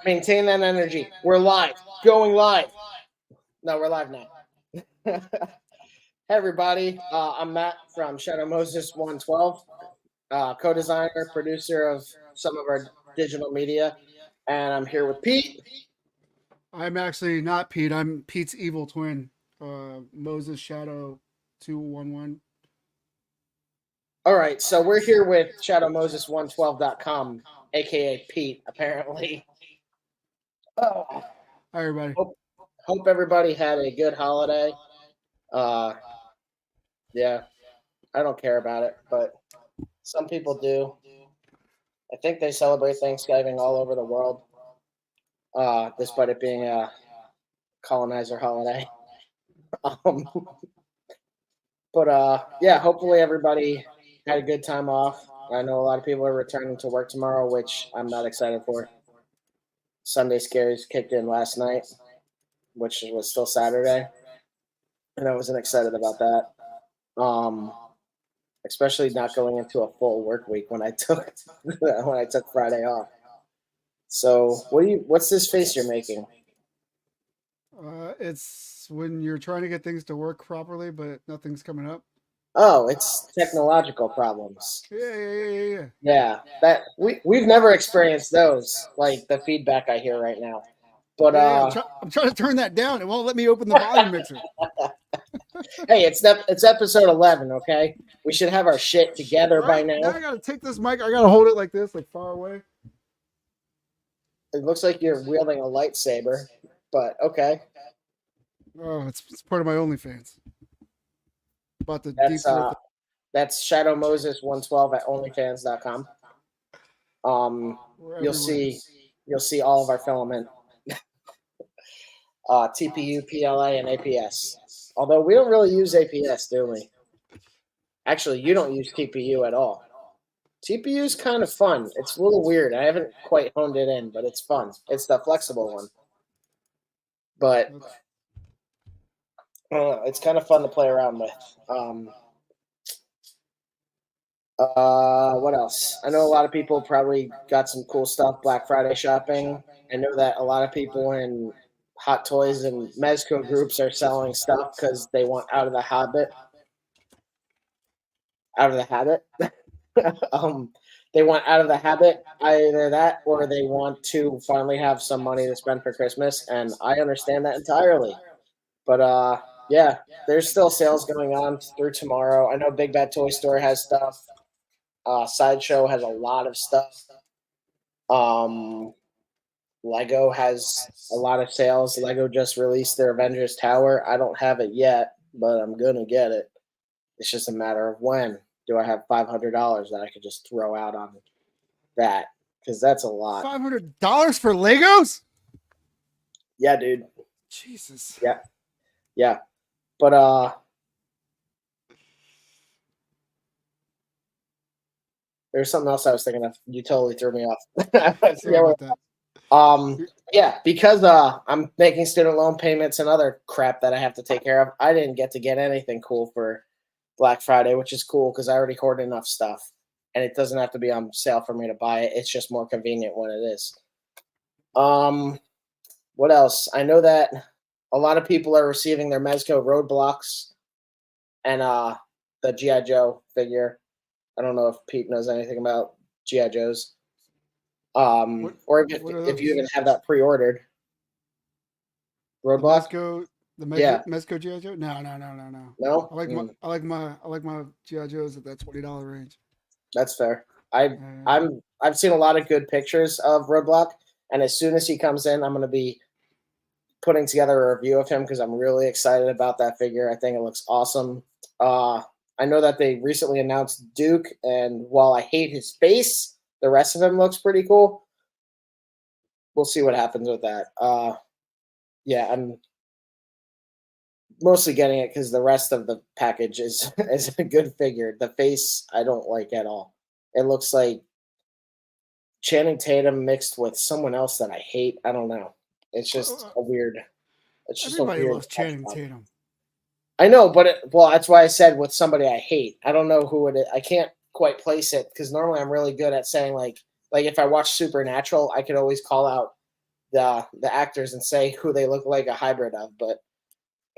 Maintain that energy. We're live. Going live. No, we're live now. Hey, everybody. I'm Matt from Shadow Moses 112, co-designer, producer of some of our digital media. And I'm here with Pete. I'm actually not Pete. I'm Pete's evil twin, Moses Shadow 211. All right. So we're here with ShadowMoses112.com, a.k.a. Pete, apparently. Oh, Hi, everybody. hope everybody had a good holiday. Uh, yeah, I don't care about it, but some people do. I think they celebrate Thanksgiving all over the world, despite it being a colonizer holiday. Um, but yeah, hopefully everybody had a good time off. I know a lot of people are returning to work tomorrow, which I'm not excited for. Sunday scaries kicked in last night, which was still Saturday, and I wasn't excited about that. Um, Especially not going into a full work week when I took when I took Friday off. So what's this face you're making? It's when you're trying to get things to work properly, but nothing's coming up. Oh, it's technological problems. Yeah. Yeah, that we've never experienced those, like the feedback I hear right now. But I'm trying to turn that down. It won't let me open the volume mixer. hey, it's episode 11, okay? We should have our shit together by Right now, now. I gotta take this mic. I gotta hold it like this, like far away. It looks like you're wielding a lightsaber, but okay. Oh, it's part of my OnlyFans. About to deep That's throat. that's Shadow Moses 112 at onlyfans.com. We're You'll everywhere. see all of our filament, TPU, PLA, and APS. Although we don't really use APS, do we? Actually, you don't use TPU at all. TPU is kind of fun. It's a little weird. I haven't quite honed it in, but it's fun. It's the flexible one. But I don't know. It's kind of fun to play around with. What else? I know a lot of people probably got some cool stuff Black Friday shopping. I know that a lot of people in Hot Toys and Mezco groups are selling stuff because they want out of the habit. Out of the habit. um, they want out of the habit, either that or they want to finally have some money to spend for Christmas, and I understand that entirely. But yeah, there's still sales going on through tomorrow. I know Big Bad Toy Store has stuff. Sideshow has a lot of stuff. Um, Lego has a lot of sales. Lego just released their Avengers Tower. I don't have it yet, but I'm gonna get it. It's just a matter of when. Do I have $500 that I could just throw out on that? Because that's a lot. $500 for Legos? Yeah, dude. Jesus. Yeah. But there's something else I was thinking of. You totally threw me off. Sorry about that. Yeah, because I'm making student loan payments and other crap that I have to take care of. I didn't get to get anything cool for Black Friday, which is cool because I already hoard enough stuff, and it doesn't have to be on sale for me to buy it. It's just more convenient when it is. What else? I know that a lot of people are receiving their Mezco Roadblocks and the GI Joe figure. I don't know if Pete knows anything about GI Joes. Or if you even have that pre-ordered. Roadblock? The Yeah. Mezco GI Joe? No. No? I like my GI Joes at that $20 range. That's fair. I've seen a lot of good pictures of Roadblock, and as soon as he comes in, I'm gonna be putting together a review of him because I'm really excited about that figure. I think it looks awesome. I know that they recently announced Duke, and while I hate his face, the rest of him looks pretty cool. We'll see what happens with that. Yeah, I'm mostly getting it because the rest of the package is a good figure. The face I don't like at all. It looks like Channing Tatum mixed with someone else that I hate. I don't know. It's just a weird. It's just Everybody a weird. loves Channing Tatum. I know, but well, that's why I said with somebody I hate. I don't know who it is. I can't quite place it because normally I'm really good at saying like if I watch Supernatural, I could always call out the actors and say who they look like a hybrid of, but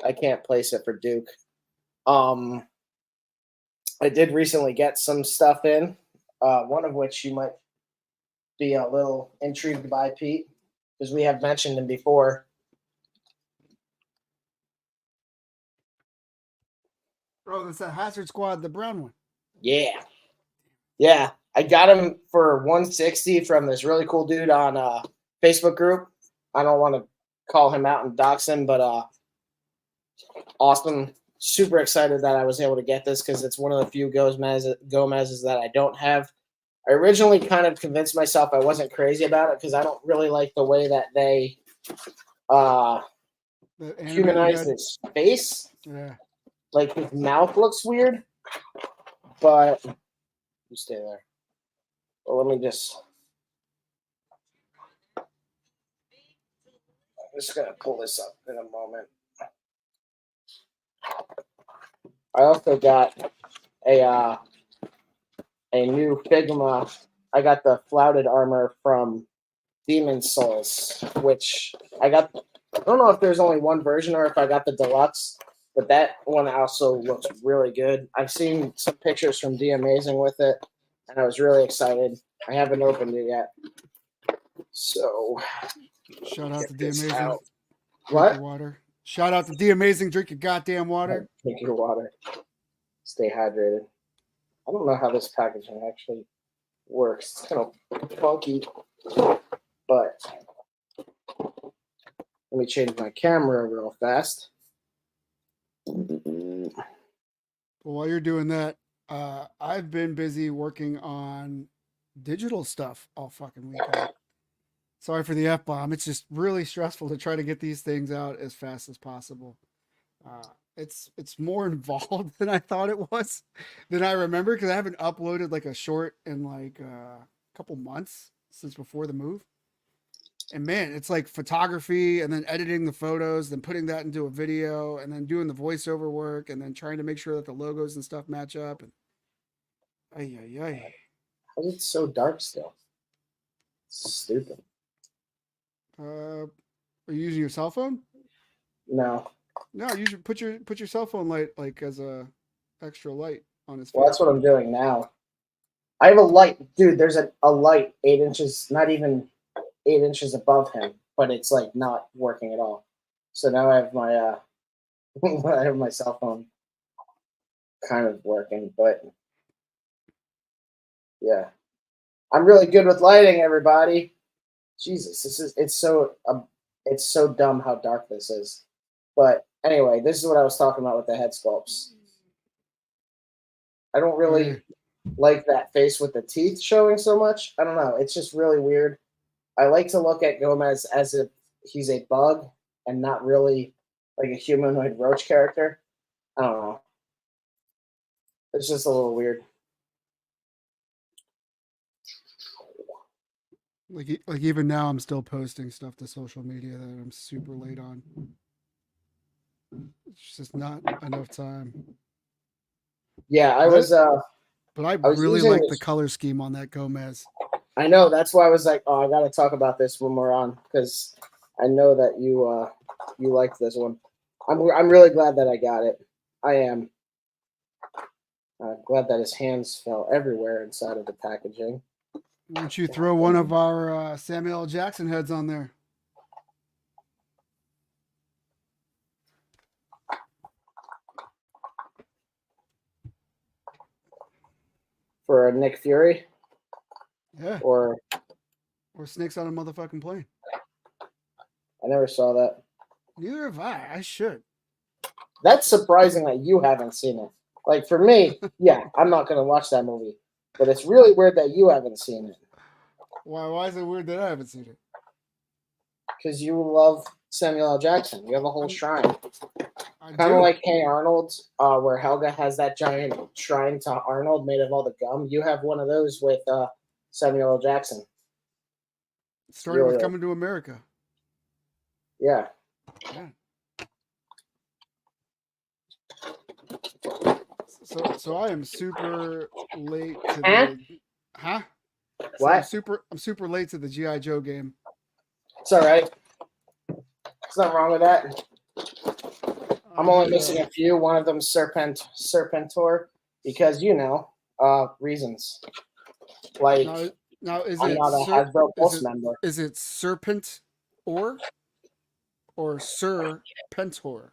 I can't place it for Duke. I did recently get some stuff in, one of which you might be a little intrigued by, Pete, because we have mentioned him before. Oh, that's that Hazard Squad, the brown one. Yeah. Yeah. I got him for 160 from this really cool dude on Facebook group. I don't want to call him out and dox him, but awesome. Super excited that I was able to get this because it's one of the few Gomez's that I don't have. I originally kind of convinced myself I wasn't crazy about it because I don't really like the way that they humanize his face. Yeah. Like his mouth looks weird, but you stay there. Well, let me just. I'm just gonna pull this up in a moment. I also got a new Figma. I got the flouted armor from Demon Souls, which I got. I don't know if there's only one version or if I got the deluxe, but that one also looks really good. I've seen some pictures from D Amazing with it, and I was really excited. I haven't opened it yet. So, shout out to D Amazing. What? Water. Shout out to D Amazing. Drink your goddamn water. Drink your water. Stay hydrated. I don't know how this packaging actually works. It's kind of funky, but let me change my camera real fast. Well, while you're doing that, I've been busy working on digital stuff all fucking weekend. Sorry for the F-bomb. It's just really stressful to try to get these things out as fast as possible. It's more involved than I thought it was, than I remember, because I haven't uploaded like a short in like a couple months since before the move. And man, it's like photography and then editing the photos, then putting that into a video, and then doing the voiceover work, and then trying to make sure that the logos and stuff match up. And How is it so dark still? It's stupid. Are you using your cell phone? No. No, you should put your cell phone light like as a extra light on his face. Well, that's what I'm doing now. I have a light, dude. There's a light 8 inches, not even 8 inches above him, but it's like not working at all. So now I have my I have my cell phone kind of working, but yeah, I'm really good with lighting, everybody. Jesus, it's so dumb how dark this is. But anyway, this is what I was talking about with the head sculpts. I don't really like that face with the teeth showing so much. I don't know. It's just really weird. I like to look at Gomez as if he's a bug and not really like a humanoid roach character. I don't know. It's just a little weird. Like even now, I'm still posting stuff to social media that I'm super late on. It's just not enough time. Yeah, I was. But I really like the color scheme on that Gomez. I know. That's why I was like, oh, I got to talk about this when we're on, because I know that you liked this one. I'm really glad that I got it. I am. Glad that his hands fell everywhere inside of the packaging. Why don't you throw one of our Samuel L. Jackson heads on there? For a Nick Fury? Yeah. Or Snakes on a motherfucking plane. I never saw that. Neither have I. I should. That's surprising that you haven't seen it. Like, for me, yeah, I'm not going to watch that movie. But it's really weird that you haven't seen it. Why is it weird that I haven't seen it? Because you love Samuel L. Jackson. You have a whole shrine. Kind of like Hey Arnold, where Helga has that giant shrine to Arnold made of all the gum. You have one of those with Samuel L. Jackson. Starting with Coming to America. Yeah. So I am super late to the What? I'm super late to the G.I. Joe game. It's all right. There's nothing wrong with that. I'm only missing a few. One of them Serpentor, because reasons. Like now is I'm it not a Hasbro Pulse member. is it Serpent or Serpentor?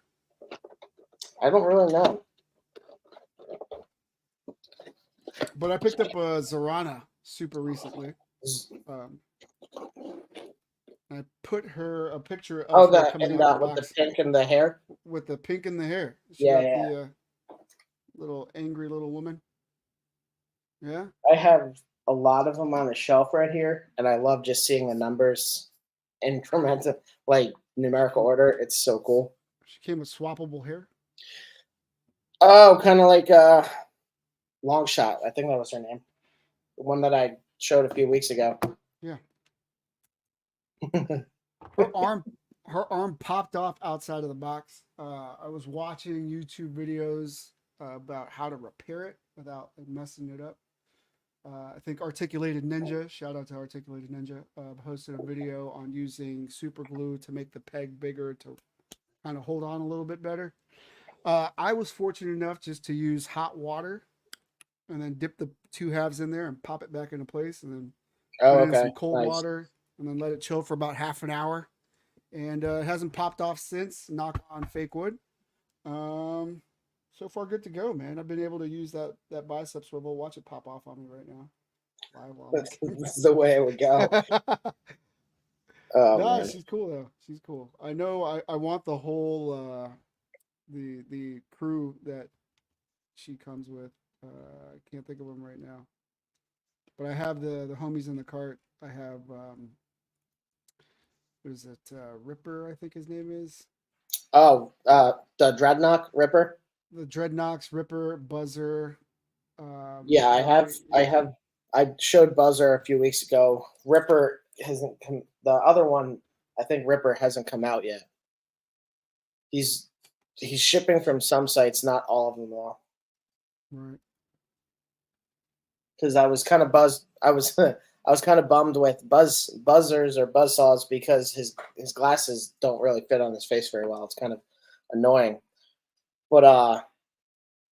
I don't really know. But I picked up a Zorana super recently. I put her a picture of her coming out of the with box the pink in the hair. with the pink in the hair. She Yeah, got yeah. the little angry little woman. Yeah. I have a lot of them on a shelf right here, and I love just seeing the numbers incremental, like numerical order. It's so cool. She came with swappable hair. Oh, kind of like Long Shot. I think that was her name. The one that I showed a few weeks ago. Yeah. her arm popped off outside of the box. I was watching YouTube videos about how to repair it without messing it up. I think Articulated Ninja, shout out to Articulated Ninja, posted a video on using super glue to make the peg bigger to kind of hold on a little bit better. I was fortunate enough just to use hot water and then dip the two halves in there and pop it back into place, and then put in some cold water and then let it chill for about half an hour. And it hasn't popped off since. Knock on fake wood. So far, good to go, man. I've been able to use that bicep swivel. Watch it pop off on me right now. This is the way it would go. No, she's cool though. She's cool. I know. I want the whole the crew that she comes with. I can't think of them right now, but I have the homies in the cart. I have what is it? Ripper, I think his name is. Oh, the Dreadnought Ripper. The Dreadnoughts, Ripper, Buzzer. Yeah, I showed Buzzer a few weeks ago. Ripper hasn't come. The other one, I think Ripper hasn't come out yet. He's shipping from some sites, not all of them though. Right. Because I was kind of buzzed. I was kind of bummed with buzzers or buzzsaws because his glasses don't really fit on his face very well. It's kind of annoying. But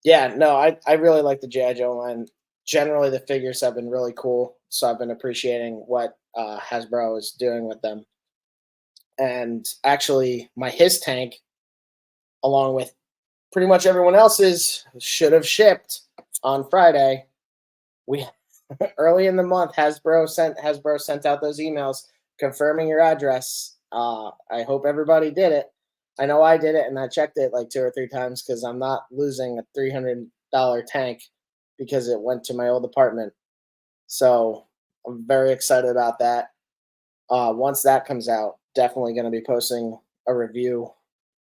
yeah, no, I really like the G.I. Joe line. Generally, the figures have been really cool, so I've been appreciating what Hasbro is doing with them. And actually, my his tank, along with pretty much everyone else's, should have shipped on Friday. We early in the month, Hasbro sent out those emails confirming your address. I hope everybody did it. I know I did it, and I checked it like 2 or 3 times because I'm not losing a $300 tank because it went to my old apartment. So I'm very excited about that. Once that comes out, definitely going to be posting a review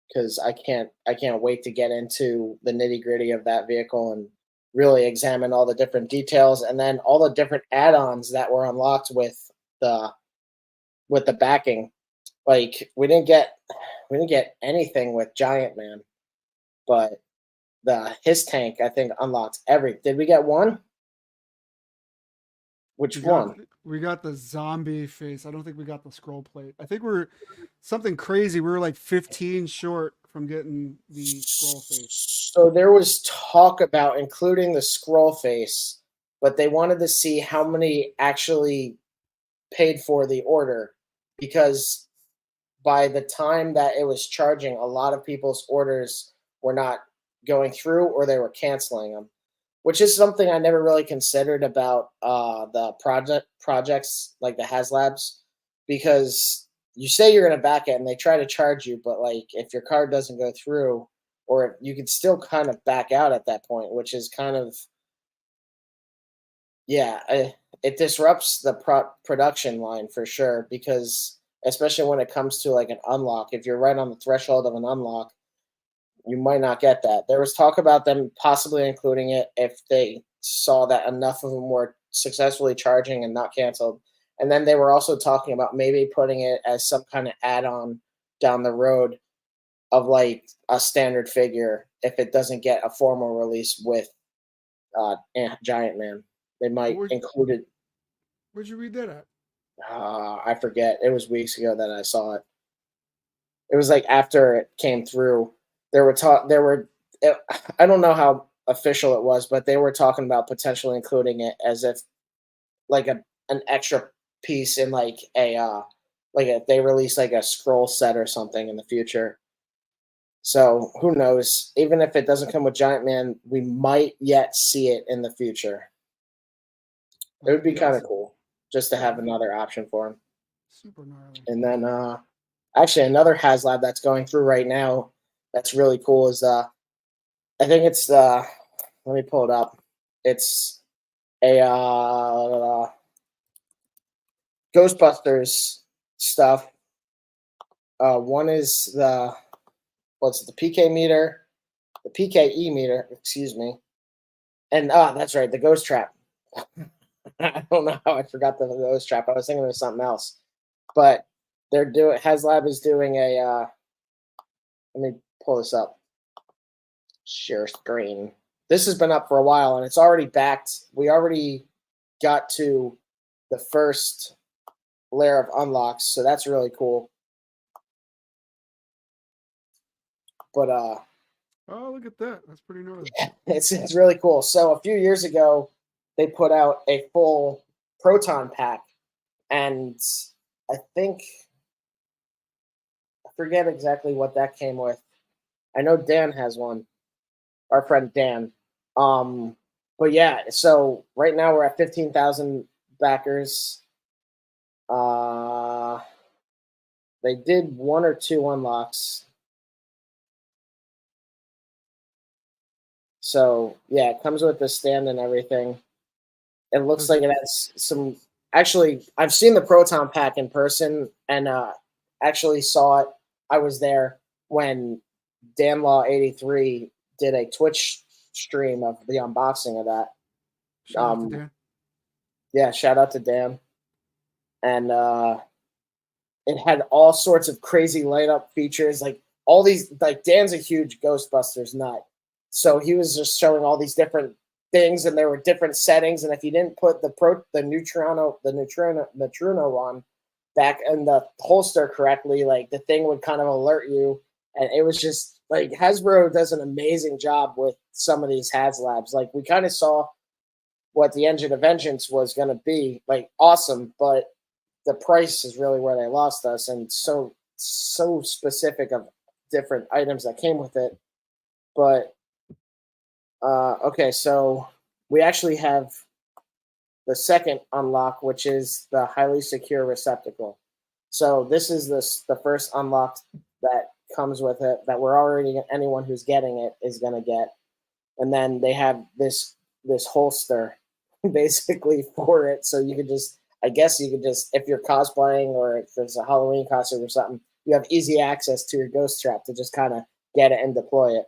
because I can't wait to get into the nitty gritty of that vehicle and really examine all the different details and then all the different add-ons that were unlocked with the backing. Like we didn't get anything with Giant Man, but his tank I think unlocked every. Did we get one? Which one? We got the zombie face. I don't think we got the scroll plate. I think we're something crazy. We were like 15 short from getting the scroll face. So there was talk about including the scroll face, but they wanted to see how many actually paid for the order because by the time that it was charging, a lot of people's orders were not going through or they were canceling them, which is something I never really considered about the projects like the HasLabs, because you say you're going to back it and they try to charge you, but like if your card doesn't go through, or you can still kind of back out at that point, which is kind of it disrupts the production line for sure, because especially when it comes to like an unlock, if you're right on the threshold of an unlock, you might not get that. There was talk about them possibly including it if they saw that enough of them were successfully charging and not canceled. And then they were also talking about maybe putting it as some kind of add-on down the road of like a standard figure if it doesn't get a formal release with Giant Man. They might include it. Where'd you read that at? I forget. It was weeks ago that I saw it. It was like after it came through. There were talk. There were. I don't know how official it was, but they were talking about potentially including it as if like an extra piece in like if they release like a scroll set or something in the future. So who knows? Even if it doesn't come with Giant Man, we might yet see it in the future. It would be Yeah, kind of cool just to yeah, have another option for him. super gnarly. And then actually another HasLab that's going through right now that's really cool is I think it's let me pull it up. It's a Ghostbusters stuff. One is what's it, the PK meter, the PKE meter, excuse me. And that's right, the ghost trap. I don't know how I forgot the ghost trap. I was thinking of something else. But they're doing HasLab is doing a let me pull this up. Share screen. This has been up for a while and it's already backed. We already got to the first layer of unlocks, so that's really cool. But Oh, look at that. That's pretty gnarly. it's really cool. So a few years ago, they put out a full proton pack, and I think I forget exactly what that came with. I know Dan has one, our friend Dan. But yeah, so right now we're at 15,000 backers. Uh, they did one or two unlocks. So yeah, it comes with the stand and everything. It looks like it has some. Actually, I've seen the proton pack in person and actually saw it. I was there when DanLaw83 did a Twitch stream of the unboxing of that. Shout out to Dan. Yeah, shout out to Dan. And it had all sorts of crazy light up features, like all these. Like Dan's a huge Ghostbusters nut, so he was just showing all these different things, and there were different settings. And if you didn't put the neutrino one back in the holster correctly, like the thing would kind of alert you. And it was just like Hasbro does an amazing job with some of these HasLabs. Like we kind of saw what the Engine of Vengeance was going to be, like awesome, but the price is really where they lost us, and so specific of different items that came with it. But okay, so we actually have the second unlock, which is the highly secure receptacle. So this is the first unlock that comes with it that we're already, anyone who's getting it is going to get. And then they have this holster basically for it, so you could just, I guess you could just, if you're cosplaying or if there's a Halloween costume or something, you have easy access to your ghost trap to just kind of get it and deploy it.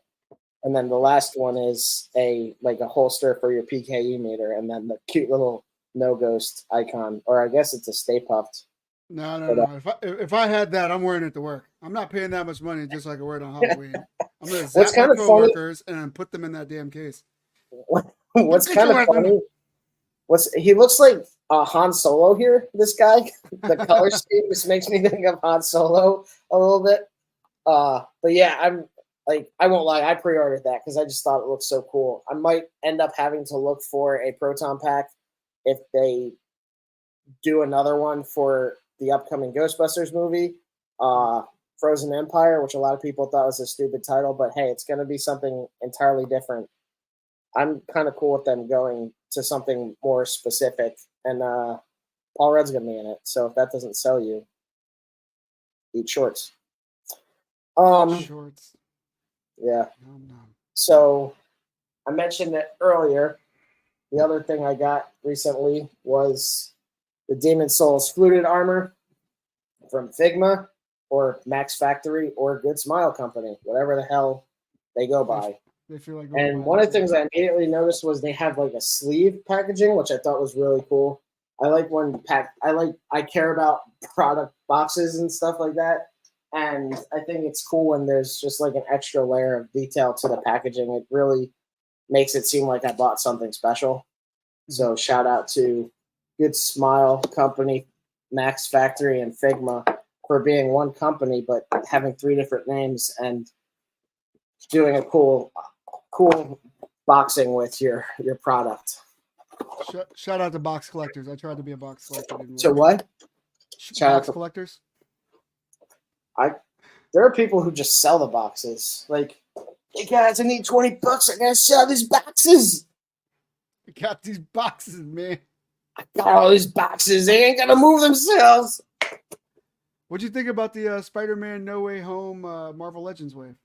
And then the last one is a holster for your PKE meter, and then the cute little no ghost icon, or I guess it's a Stay Puffed. No. If I had that, I'm wearing it to work. I'm not paying that much money just so I can wear it on Halloween. I'm gonna What's zap my kind of funny? coworkers and put them in that damn case. What's kind of funny? He looks like Han Solo here. This guy, the color scheme just makes me think of Han Solo a little bit. But yeah, I won't lie, I pre-ordered that because I just thought it looked so cool. I might end up having to look for a proton pack if they do another one for the upcoming Ghostbusters movie, Frozen Empire, which a lot of people thought was a stupid title, but hey, it's going to be something entirely different. I'm kind of cool with them going to something more specific, and Paul Rudd's going to be in it. So if that doesn't sell you, eat shorts. Shorts. Yeah. No. So I mentioned it earlier. The other thing I got recently was the Demon Souls fluted armor from Figma or Max Factory or Good Smile Company, whatever the hell they go by. They feel like and one of the things I immediately noticed was they have like a sleeve packaging, which I thought was really cool. I like when I care about product boxes and stuff like that. And I think it's cool when there's just like an extra layer of detail to the packaging. It really makes it seem like I bought something special. So shout out to Good Smile Company Max Factory and Figma for being one company, but having 3 different names and doing a cool boxing with your product. Shout out to box collectors. I tried to be a box collector. Didn't So work. what? Shout out Box to- collectors. There are people who just sell the boxes. Like, hey guys, I need $20. I gotta sell these boxes. We got these boxes, man. I got all these boxes. They ain't gonna move themselves. What'd you think about the Spider-Man No Way Home Marvel Legends wave?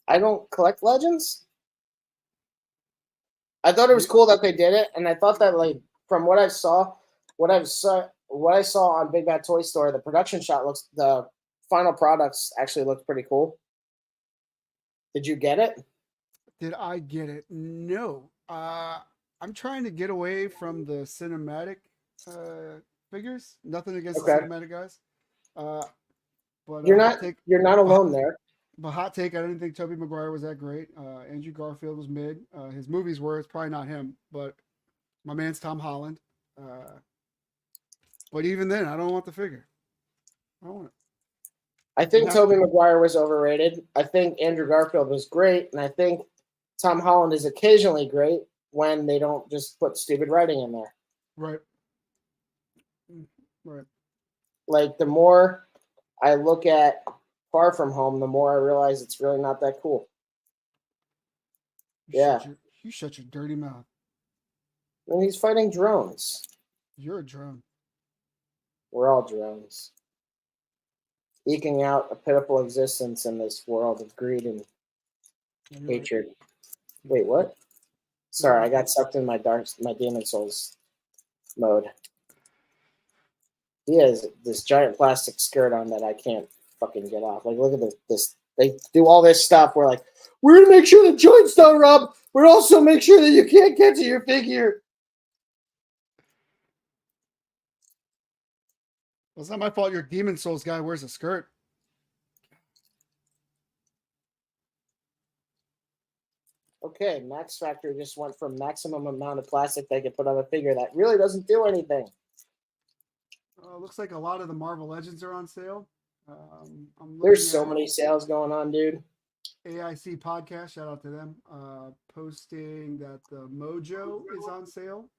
I don't collect Legends. I thought it was cool that they did it, and I thought that, like, from what I saw on Big Bad Toy Store, the production shot the final products actually looked pretty cool. Did you get it? Did I get it? No. I'm trying to get away from the cinematic figures. Nothing against the cinematic guys. But you're not alone there. But hot take, I didn't think Tobey Maguire was that great. Andrew Garfield was mid. His movies were. It's probably not him, but my man's Tom Holland. But even then, I don't want the figure. I don't want it. I think Tobey Maguire was overrated. I think Andrew Garfield was great, and I think Tom Holland is occasionally great when they don't just put stupid writing in there. Right. Right. Like, the more I look at Far From Home, the more I realize it's really not that cool. You shut your dirty mouth. And he's fighting drones. You're a drone. We're all drones. Eking out a pitiful existence in this world of greed and hatred. Wait, what? Sorry, I got sucked in my Demon Souls mode. He has this giant plastic skirt on that I can't fucking get off. Like, look at this. They do all this stuff. We're like, we're gonna make sure the joints don't rub. We're also make sure that you can't get to your figure. Well, it's not my fault your Demon Souls guy wears a skirt. Okay, Max Factory just went from maximum amount of plastic they could put on a figure that really doesn't do anything. Looks like a lot of the Marvel Legends are on sale. There's so many sales going on, dude. AIC Podcast, shout out to them, posting that the Mojo is on sale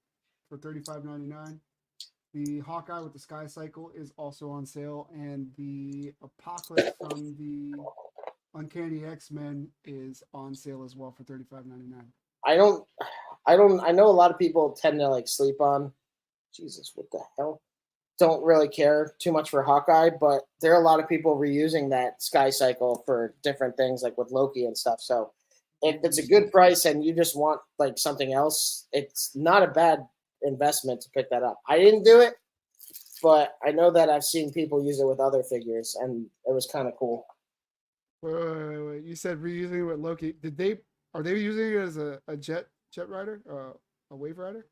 for $35.99. The Hawkeye with the Sky Cycle is also on sale, and the Apocalypse from the Uncanny X-Men is on sale as well for $35.99. I know a lot of people tend to, like, sleep on. Jesus, what the hell? Don't really care too much for Hawkeye, but there are a lot of people reusing that Sky Cycle for different things, like with Loki and stuff. So if it's a good price and you just want, like, something else, it's not a bad investment to pick that up. I didn't do it, but I know that I've seen people use it with other figures, and it was kind of cool. Wait. You said reusing it with Loki. Are they using it as a jet rider, a wave rider?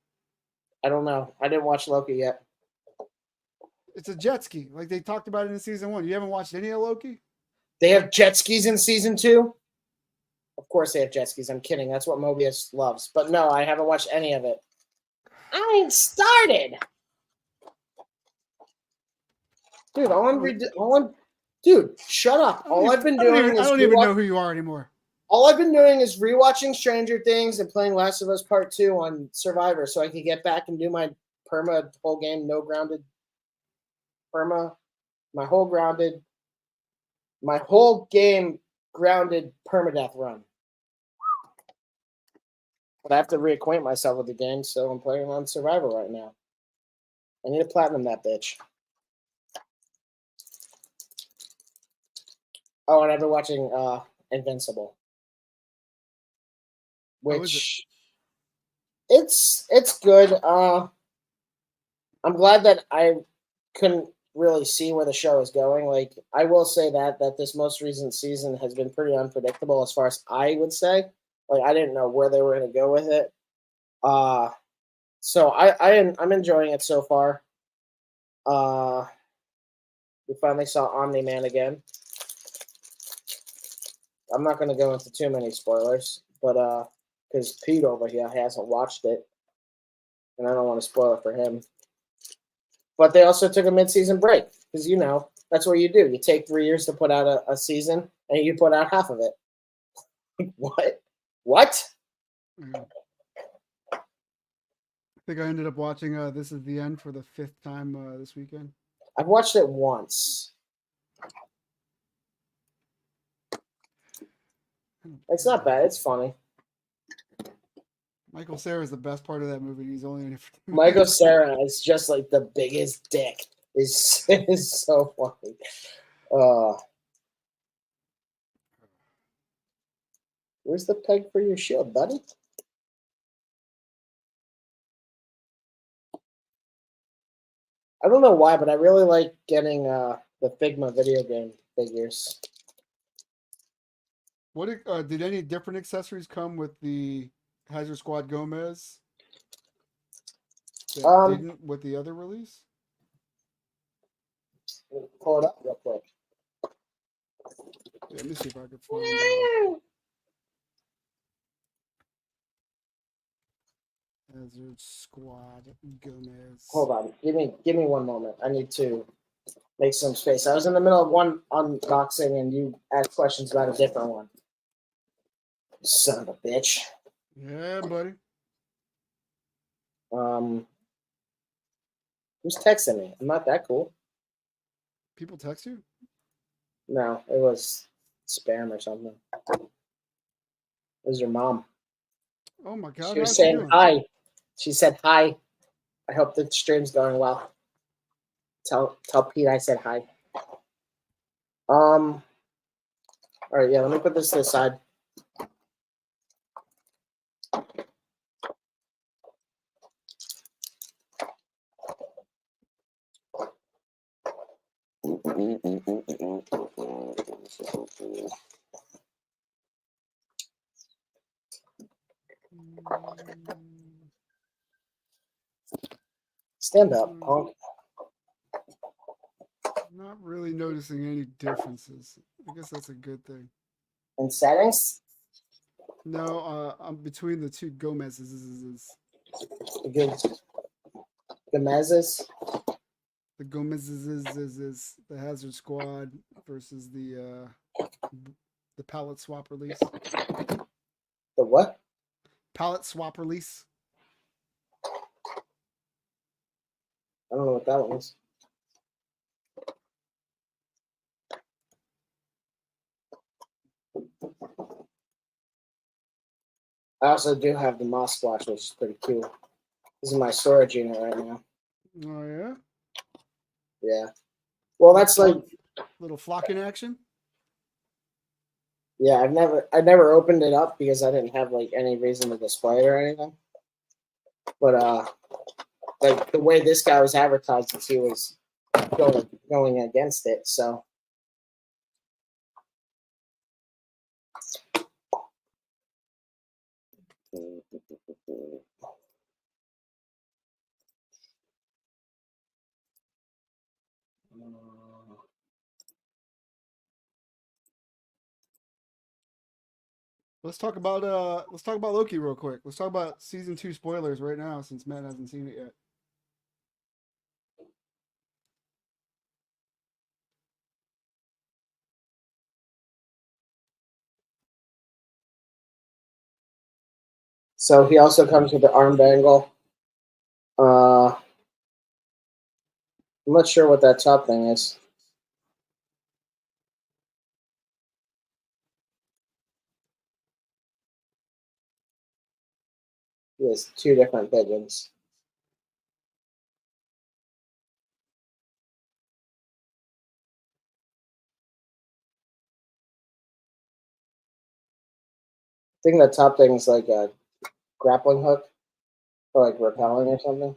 I don't know. I didn't watch Loki yet. It's a jet ski, like they talked about it in season 1. You haven't watched any of Loki? They have jet skis in season 2? Of course they have jet skis. I'm kidding. That's what Mobius loves. But no, I haven't watched any of it. I ain't started. Dude, shut up. I don't even know who you are anymore. All I've been doing is rewatching Stranger Things and playing Last of Us Part 2 on Survivor so I can get back and do my perma whole game, no grounded perma. My whole game grounded permadeath run. But I have to reacquaint myself with the game, so I'm playing on Survivor right now. I need to platinum that bitch. Oh, and I've been watching Invincible. Which it's good. I'm glad that I couldn't really see where the show is going. Like, I will say that this most recent season has been pretty unpredictable as far as I would say. Like, I didn't know where they were going to go with it. So I'm enjoying it so far. We finally saw Omni-Man again. I'm not going to go into too many spoilers, but because Pete over here hasn't watched it, and I don't want to spoil it for him. But they also took a mid-season break because that's what you do. You take 3 years to put out a season, and you put out half of it. What? What? Yeah. I think I ended up watching This Is the End for the 5th time this weekend. I've watched it once. It's not bad. It's funny. Michael Cera is the best part of that movie. He's only in it for Michael Cera is just like the biggest dick. Is so funny. Where's the peg for your shield, buddy? I don't know why, but I really like getting the Figma video game figures. What did any different accessories come with the Hazard Squad Gomez that didn't with the other release? Pull it up real quick. Yeah, let me see if I can find Hazard Squad Gomez. Hold on, give me one moment. I need to make some space. I was in the middle of one unboxing, and you asked questions about a different one. Son of a bitch. Yeah, buddy. Who's texting me? I'm not that cool. People text you? No, it was spam or something. It was your mom. Oh my god. She was saying hi. She said hi. I hope the stream's going well. Tell Pete I said hi. All right, yeah, let me put this to the side. Stand up, punk. Not really noticing any differences. I guess that's a good thing. In settings? No, I'm between the two Gomez's. Gomez's? The Gomez's is the Hazard Squad versus the palette swap release. The what? Palette swap release. I don't know what that one is. I also do have the Mosquatch, which is pretty cool. This is my storage unit right now. Oh yeah? Yeah. Well, that's like little flocking action. Yeah, I never opened it up because I didn't have like any reason to display it or anything. But like the way this guy was advertised, he was going against it. So let's talk about Loki real quick. Let's talk about season 2 spoilers right now since Matt hasn't seen it yet. So he also comes with the arm bangle. I'm not sure what that top thing is. He has 2 different pigeons. I think that top thing is like a grappling hook or like repelling or something.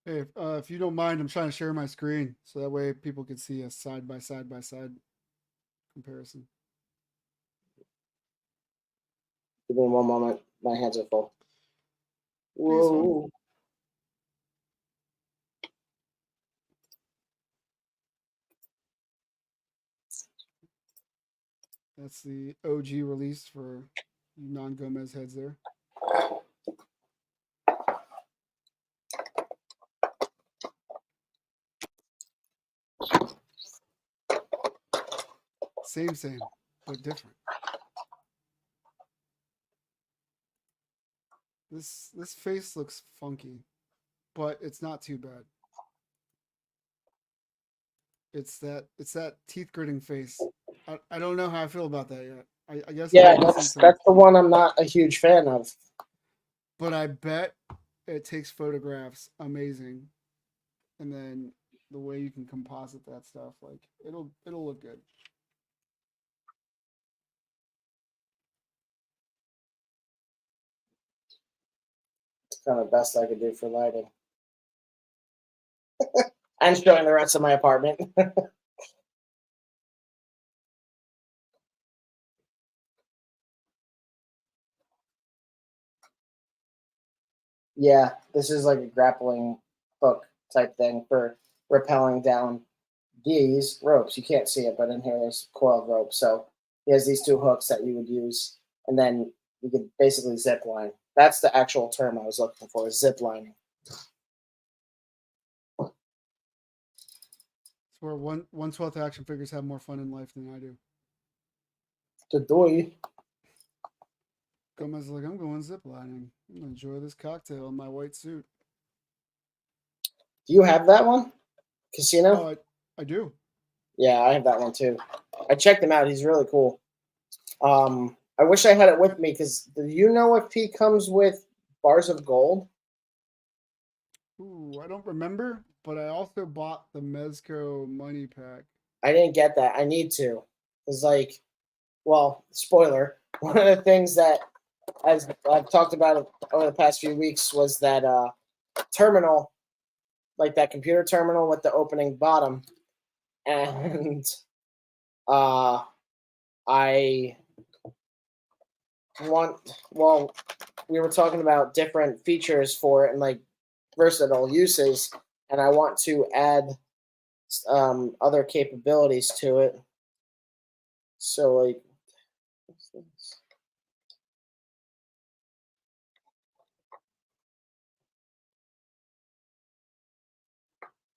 Hey, if you don't mind, I'm trying to share my screen so that way people can see a side by side comparison. Give me one moment. My hands are full. Whoa. That's the OG release for non-Gomez heads there. same, but different. This face looks funky, but it's not too bad. It's that teeth gritting face. I don't know how I feel about that yet. I guess Yeah, that's the one I'm not a huge fan of. But I bet it takes photographs amazing, and then the way you can composite that stuff, like it'll look good. It's kind of the best I could do for lighting. And showing the rest of my apartment. Yeah, this is like a grappling hook type thing for rappelling down these ropes. You can't see it, but in here there's coiled rope. So he has these two hooks that you would use, and then you could basically zip line. That's the actual term I was looking for, zip lining. It's where 1/12 action figures have more fun in life than I do. Today. Gomez is like, I'm going ziplining. I'm gonna enjoy this cocktail in my white suit. Do you have that one? Casino? Oh, I do. Yeah, I have that one too. I checked him out. He's really cool. I wish I had it with me because do you know if he comes with bars of gold? Ooh, I don't remember, but I also bought the Mezco money pack. I didn't get that. I need to. It's like, well, spoiler. One of the things that, as I've talked about over the past few weeks, was that terminal, like that computer terminal with the opening bottom, and I want. Well, we were talking about different features for it and like versatile uses, and I want to add other capabilities to it. So like, what's this?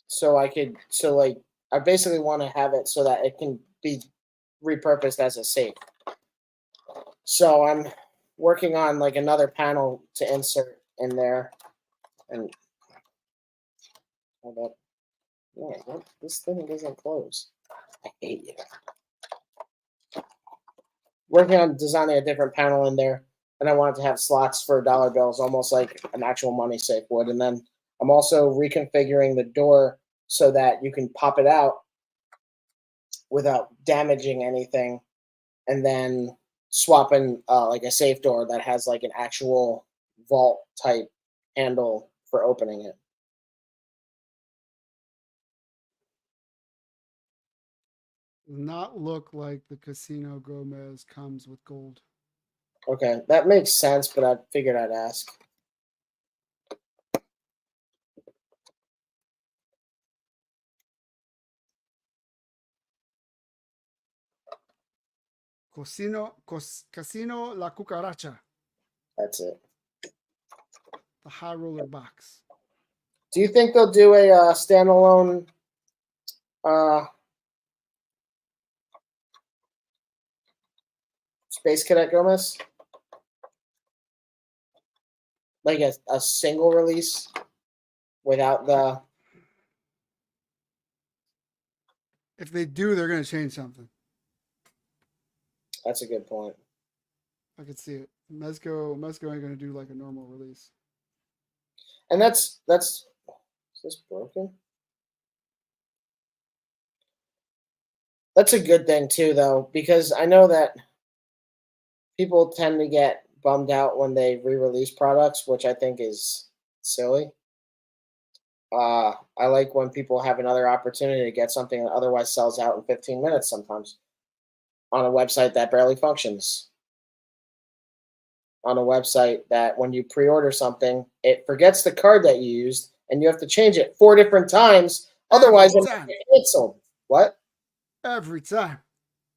So I basically want to have it so that it can be repurposed as a safe. So I'm working on like another panel to insert in there, and hold up. Yeah, what? This thing doesn't close. I hate you. Working on designing a different panel in there, and I wanted to have slots for dollar bills, almost like an actual money safe would. And then I'm also reconfiguring the door so that you can pop it out without damaging anything, and then swapping like a safe door that has like an actual vault type handle for opening it. Not look like the Casino Gomez comes with gold. Okay, that makes sense, but I figured I'd ask. Casino La Cucaracha. That's it. The high roller box. Do you think they'll do a standalone Space Cadet Gomez? Like a single release without the... If they do, they're going to change something. That's a good point. I could see it. Mezco ain't going to do like a normal release. And that's is this broken? That's a good thing too, though, because I know that people tend to get bummed out when they re-release products, which I think is silly. I like when people have another opportunity to get something that otherwise sells out in 15 minutes sometimes on a website that barely functions. On a website that when you pre-order something, it forgets the card that you used and you have to change it 4 different times. Otherwise, it's canceled. What? Every time.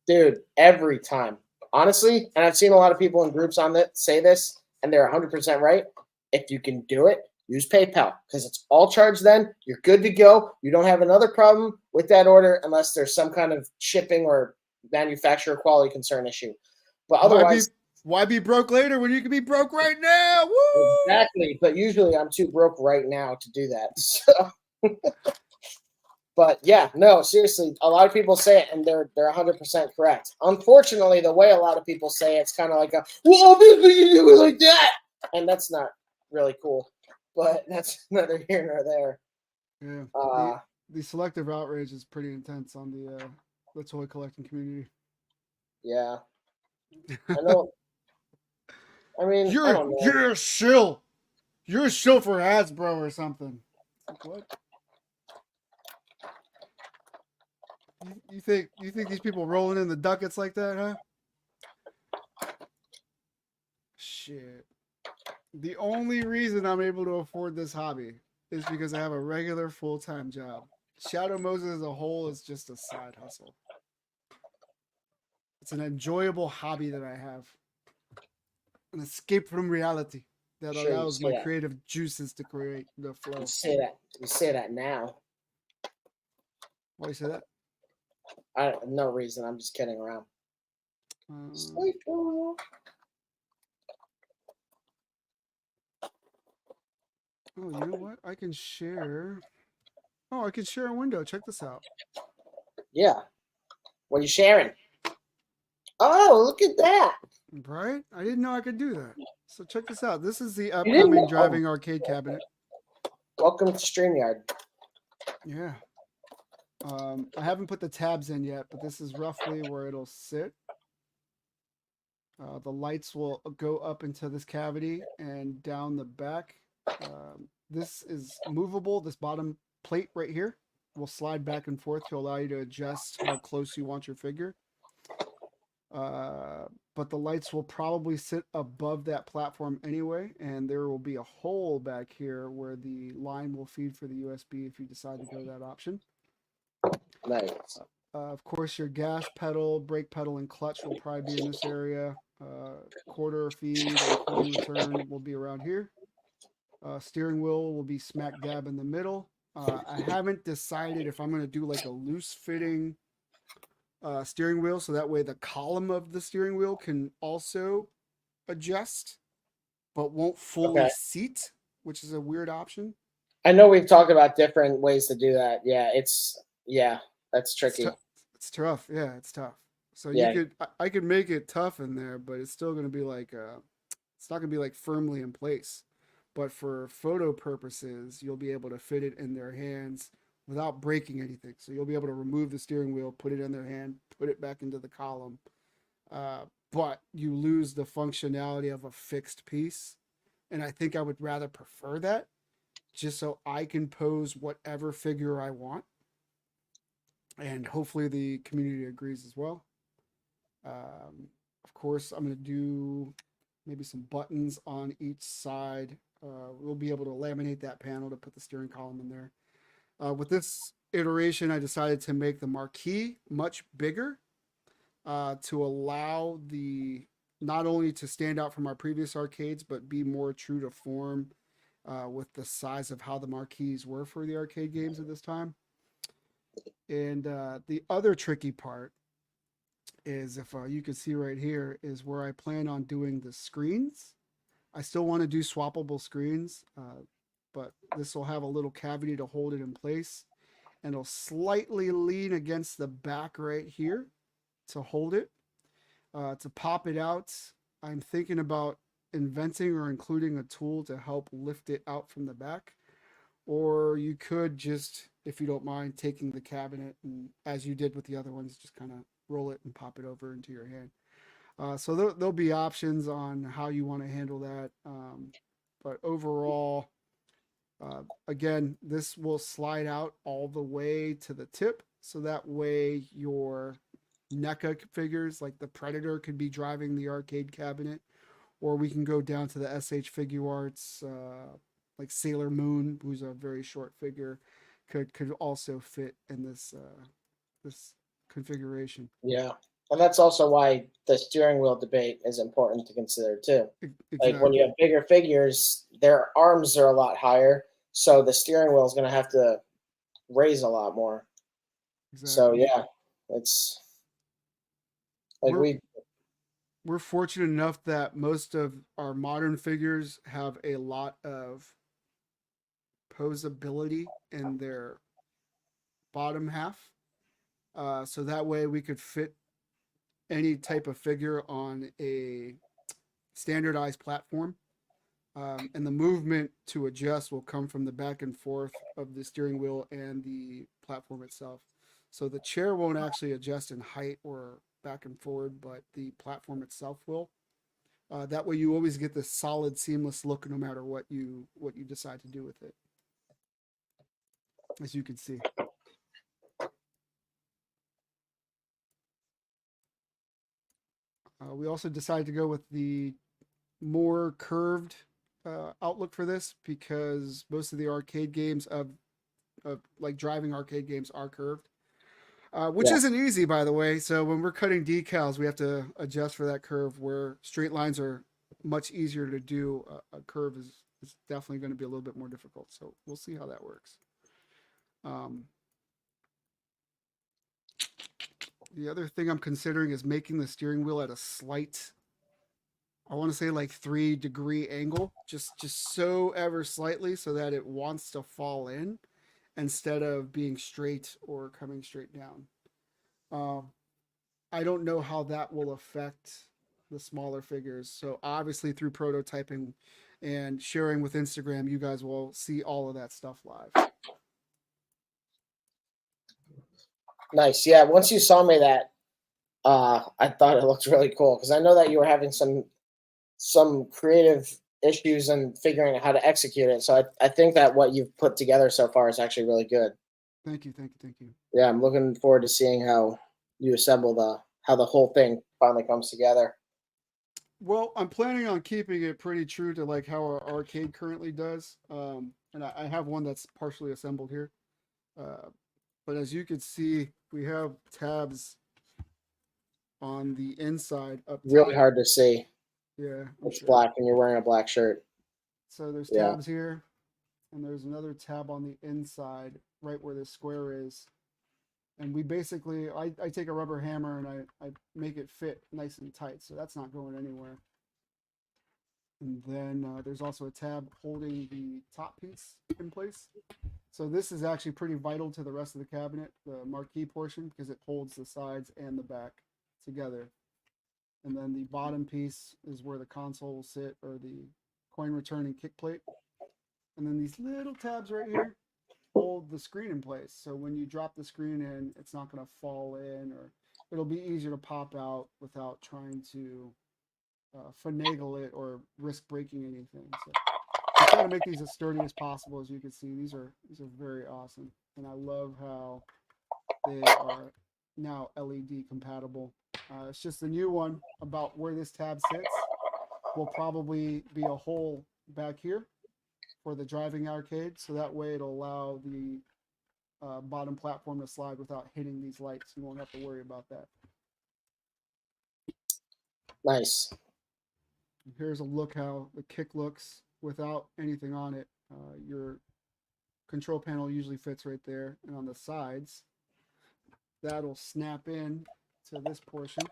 Dude, every time. Honestly, and I've seen a lot of people in groups on that say this, and they're 100% right. If you can do it, use PayPal because it's all charged then. You're good to go. You don't have another problem with that order unless there's some kind of shipping or manufacturer quality concern issue. But otherwise, why be broke later when you can be broke right now? Woo! Exactly. But usually I'm too broke right now to do that. So. But yeah, no, seriously, a lot of people say it, and they're 100% correct. Unfortunately, the way a lot of people say it's kind of like well, obviously you do it like that, and that's not really cool. But that's neither here nor there. Yeah, the selective outrage is pretty intense on the toy collecting community. Yeah, I know. I mean, I don't know. You're a shill. You're a shill for Hasbro or something. Like, what? You think these people rolling in the ducats like that, huh? Shit. The only reason I'm able to afford this hobby is because I have a regular full-time job. Shadow Moses as a whole is just a side hustle. It's an enjoyable hobby that I have. An escape from reality that allows my creative juices to create the flow. You say that now. Why do you say that? No reason. I'm just kidding around. Oh, you know what? I can share. Oh, I can share a window. Check this out. Yeah. What are you sharing? Oh, look at that. Right? I didn't know I could do that. So check this out. This is the upcoming driving arcade cabinet. Welcome to StreamYard. Yeah. I haven't put the tabs in yet, but this is roughly where it'll sit. The lights will go up into this cavity and down the back. This is movable. This bottom plate right here will slide back and forth to allow you to adjust how close you want your figure. But the lights will probably sit above that platform anyway, and there will be a hole back here where the line will feed for the USB if you decide to go that option. Nice. Of course, your gas pedal, brake pedal, and clutch will probably be in this area. Quarter feed and coin return will be around here. Steering wheel will be smack dab in the middle. I haven't decided if I'm going to do like a loose fitting steering wheel, so that way the column of the steering wheel can also adjust, but won't fully seat, which is a weird option. I know we've talked about different ways to do that. Yeah, that's tricky. It's tough. Yeah, it's tough. So I could make it tough in there, but it's still going to be like it's not going to be like firmly in place. But for photo purposes, you'll be able to fit it in their hands without breaking anything. So you'll be able to remove the steering wheel, put it in their hand, put it back into the column. But you lose the functionality of a fixed piece. And I think I would rather prefer that, just so I can pose whatever figure I want. And hopefully the community agrees as well. Of course, I'm going to do maybe some buttons on each side. We'll be able to laminate that panel to put the steering column in there. With this iteration, I decided to make the marquee much bigger to allow the not only to stand out from our previous arcades, but be more true to form with the size of how the marquees were for the arcade games at this time. And the other tricky part is, if you can see right here, is where I plan on doing the screens. I still want to do swappable screens, but this will have a little cavity to hold it in place, and it'll slightly lean against the back right here to hold it. To pop it out, I'm thinking about inventing or including a tool to help lift it out from the back. Or you could just, if you don't mind, taking the cabinet and, as you did with the other ones, just kind of roll it and pop it over into your hand. So there'll be options on how you want to handle that. But overall, again, this will slide out all the way to the tip. So that way your NECA figures, like the Predator, could be driving the arcade cabinet. Or we can go down to the SH Figure Arts, like Sailor Moon, who's a very short figure, could also fit in this this configuration. Yeah. And that's also why the steering wheel debate is important to consider too. Exactly. Like when you have bigger figures, their arms are a lot higher, so the steering wheel is going to have to raise a lot more. Exactly. So yeah, it's Like we're fortunate enough that most of our modern figures have a lot of posability in their bottom half. So that way we could fit any type of figure on a standardized platform. And the movement to adjust will come from the back and forth of the steering wheel and the platform itself. So the chair won't actually adjust in height or back and forward, but the platform itself will. That way, you always get this solid, seamless look, no matter what you decide to do with it. As you can see. We also decided to go with the more curved outlook for this because most of the arcade games of like driving arcade games are curved, which isn't easy, by the way. So when we're cutting decals, we have to adjust for that curve. Where straight lines are much easier to do, a curve is definitely going to be a little bit more difficult. So we'll see how that works. The other thing I'm considering is making the steering wheel at a slight, I want to say like 3-degree angle, just so ever slightly, so that it wants to fall in instead of being straight or coming straight down. I don't know how that will affect the smaller figures. So obviously through prototyping and sharing with Instagram, you guys will see all of that stuff live. Nice. Yeah. Once you saw me that, I thought it looked really cool because I know that you were having some creative issues and figuring out how to execute it. So I think that what you've put together so far is actually really good. Thank you. Yeah, I'm looking forward to seeing how you assemble how the whole thing finally comes together. Well, I'm planning on keeping it pretty true to like how our arcade currently does. And I have one that's partially assembled here. But as you can see, we have tabs on the inside up top. Really hard to see. Yeah. It's black and you're wearing a black shirt. So there's tabs here, and there's another tab on the inside right where the square is. And we basically, I take a rubber hammer and I make it fit nice and tight, so that's not going anywhere. And then there's also a tab holding the top piece in place. So this is actually pretty vital to the rest of the cabinet, the marquee portion, because it holds the sides and the back together. And then the bottom piece is where the console will sit, or the coin return and kick plate. And then these little tabs right here hold the screen in place. So when you drop the screen in, it's not going to fall in, or it'll be easier to pop out without trying to finagle it or risk breaking anything. So I try to make these as sturdy as possible. As you can see, these are very awesome, and I love how they are now LED compatible. It's just the new one about where this tab sits will probably be a hole back here for the driving arcade, so that way it'll allow the bottom platform to slide without hitting these lights. You won't have to worry about that. Nice. Here's a look how the kick looks without anything on it. Your control panel usually fits right there, and on the sides, that'll snap in to this portion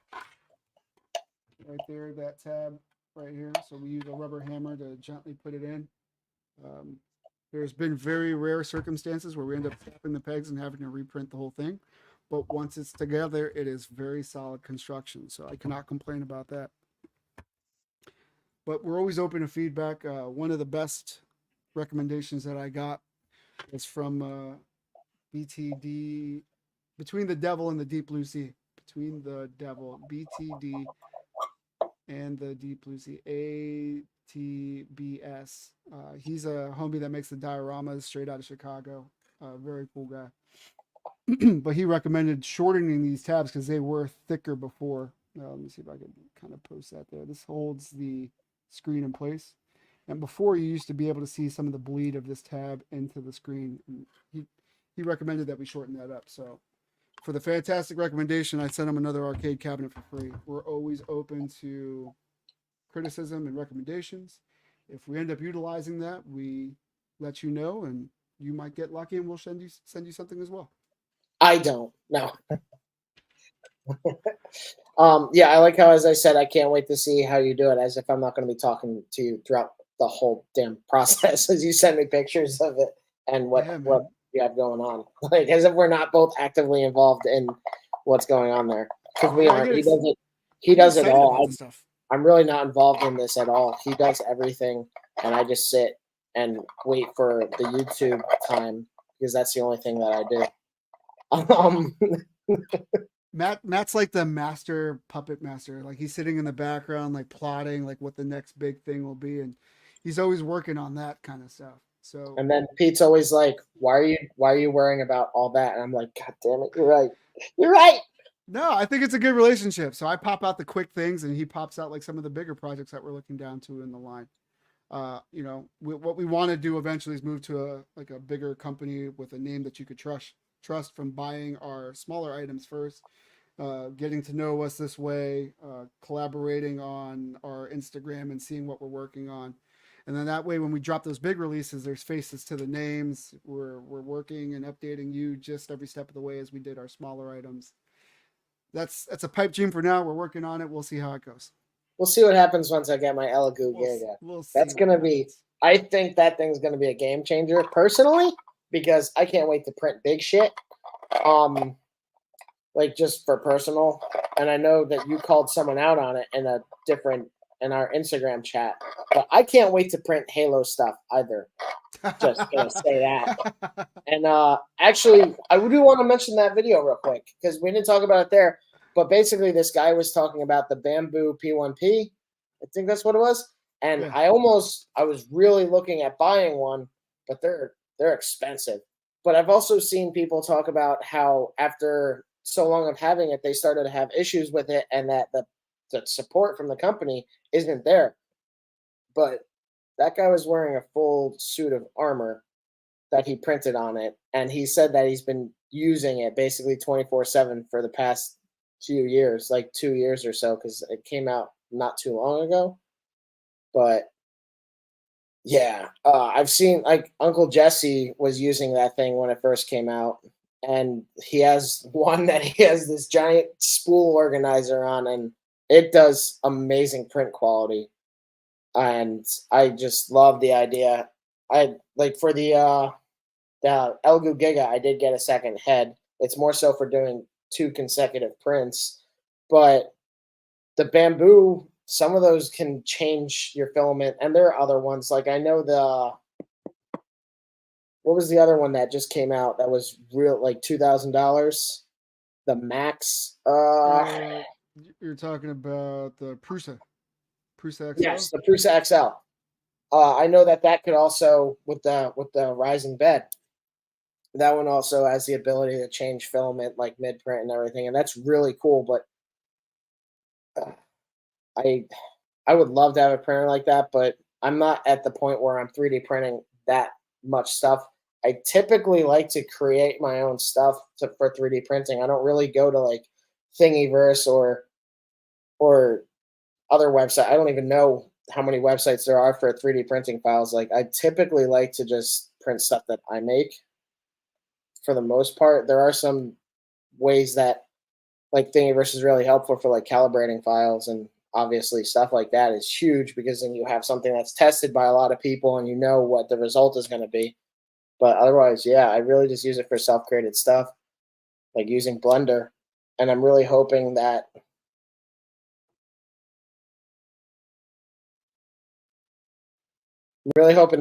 right there, that tab right here. So we use a rubber hammer to gently put it in. There's been very rare circumstances where we end up tapping the pegs and having to reprint the whole thing. But once it's together, it is very solid construction. So I cannot complain about that. But we're always open to feedback. One of the best recommendations that I got was from BTD, Between the Devil and the Deep Blue Sea. Between the Devil, BTD, and the Deep Blue Sea, ATBS. He's a homie that makes the dioramas straight out of Chicago. Very cool guy. But he recommended shortening these tabs because they were thicker before. Let me see if I can kind of post that there. This holds the screen in place. And before, you used to be able to see some of the bleed of this tab into the screen. And he recommended that we shorten that up. So for the fantastic recommendation, I sent him another arcade cabinet for free. We're always open to criticism and recommendations. If we end up utilizing that, we let you know, and you might get lucky, and we'll send you something as well. I don't. No. Yeah, I like how, as I said, I can't wait to see how you do it, as if I'm not going to be talking to you throughout the whole damn process as you send me pictures of it and Yeah, what man. you have going on. Like, as if we're not both actively involved in what's going on there. Because we Yeah, aren't. I He get does it excited about all. this stuff. I'm really not involved in this at all. He does everything, and I just sit and wait for the YouTube time because that's the only thing that I do. Um, Matt's like the master puppet master. Like he's sitting in the background, like plotting like what the next big thing will be, and he's always working on that kind of stuff. So and then Pete's always like, why are you worrying about all that?" And I'm like, "God damn it, you're right. You're right." no, I think it's a good relationship. So I pop out the quick things, and he pops out like some of the bigger projects that we're looking down to in the line. What we want to do eventually is move to a bigger company with a name that you could trust from buying our smaller items first, getting to know us this way, collaborating on our Instagram and seeing what we're working on. And then that way, when we drop those big releases, there's faces to the names. We're working and updating you just every step of the way as we did our smaller items. That's a pipe dream for now. We're working on it. We'll see how it goes. We'll see what happens once I get my Elegoo Giga. We'll see That's what gonna be. happens. I think that thing's gonna be a game changer personally because I can't wait to print big shit. Um, like just for personal. And I know that you called someone out on it in a different in our Instagram chat. But I can't wait to print Halo stuff either. Just gonna say that. And actually, I do want to mention that video real quick because we didn't talk about it there. But basically, this guy was talking about the bamboo P1P. I think that's what it was. And Yeah. I was really looking at buying one, but they're expensive. But I've also seen people talk about how after so long of having it, they started to have issues with it, and that the support from the company isn't there. But that guy was wearing a full suit of armor that he printed on it, and he said that he's been using it basically 24/7 for the past few years, like 2 years or so, because it came out not too long ago. But yeah, I've seen like Uncle Jesse was using that thing when it first came out, and he has one that he has this giant spool organizer on, and it does amazing print quality. And I just love the idea. I like for the Elgu Giga, I did get a second head. It's more so for doing two consecutive prints, but the bamboo, some of those can change your filament, and there are other ones. Like I know what was the other one that just came out that was real like $2,000? The Max. Uh, you're talking about the Prusa XL. Yes, the Prusa XL. I know that could also with the rising bed. That one also has the ability to change filament like mid print and everything, and that's really cool. But uh, I I would love to have a printer like that, but I'm not at the point where I'm 3D printing that much stuff. I typically like to create my own stuff for 3D printing. I don't really go to like Thingiverse or other website. I don't even know how many websites there are for 3D printing files. Like I typically like to just print stuff that I make for the most part. There are some ways that like Thingiverse is really helpful for like calibrating files, and obviously stuff like that is huge because then you have something that's tested by a lot of people and you know what the result is going to be. But otherwise, yeah, I really just use it for self-created stuff, like using Blender. And I'm really hoping that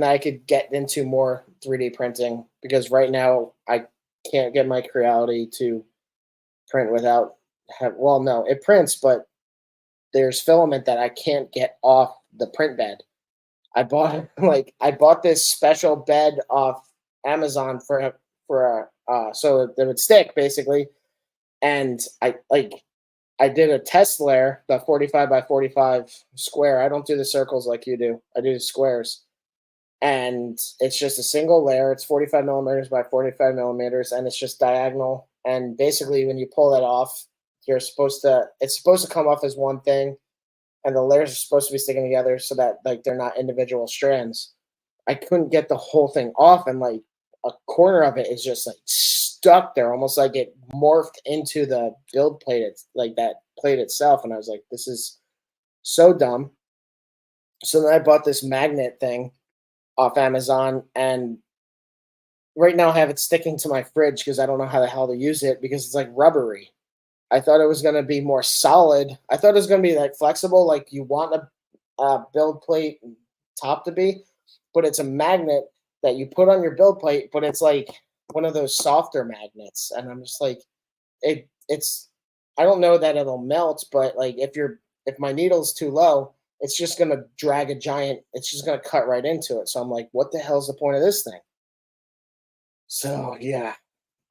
I could get into more 3D printing because right now I can't get my Creality to print without well, no, it prints, but there's filament that I can't get off the print bed. I bought this special bed off Amazon so that it would stick basically, and I did a test layer, the 45 by 45 square. I don't do the circles like you do. I do the squares, and it's just a single layer. It's 45 millimeters by 45 millimeters, and it's just diagonal. And basically, when you pull that off, it's supposed to come off as one thing, and the layers are supposed to be sticking together so that like they're not individual strands. I couldn't get the whole thing off, and like a corner of it is just like stuck there, almost like it morphed into the build plate. It's like that plate itself, and I was like, this is so dumb. So then I bought this magnet thing off Amazon, and right now I have it sticking to my fridge because I don't know how the hell to use it because it's like rubbery. I thought it was going to be more solid. I thought it was going to be like flexible, like you want a build plate top to be, but it's a magnet that you put on your build plate, but it's like one of those softer magnets, and I'm just like, it's. I don't know that it'll melt, but like if my needle's too low, it's just gonna drag a giant. It's just gonna cut right into it. So I'm like, what the hell's the point of this thing? So yeah,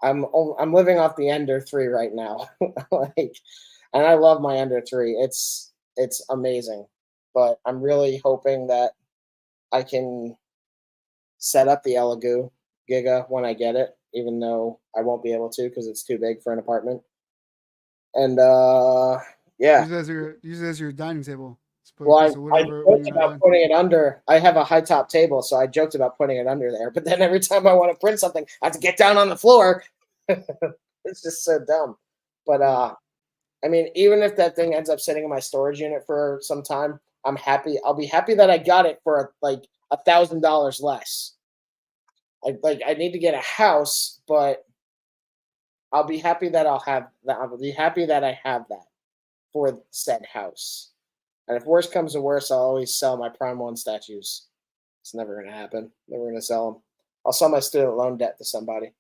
I'm living off the Ender 3 right now, like, and I love my Ender 3. It's amazing, but I'm really hoping that I can set up the Elegoo Giga when I get it, even though I won't be able to because it's too big for an apartment. And yeah. Use it as your dining table. Just put a Well, piece of wood I over it when joked you're not about done. putting it under. I have a high top table, so I joked about putting it under there. But then every time I want to print something, I have to get down on the floor. It's just so dumb. But I mean, even if that thing ends up sitting in my storage unit for some time, I'm happy. I'll be happy that I got it for like $1,000 less. I need to get a house, but I'll be happy that I'll have that. I'll be happy that I have that for said house. And if worse comes to worse, I'll always sell my Prime 1 statues. It's never going to happen. Never going to sell them. I'll sell my student loan debt to somebody.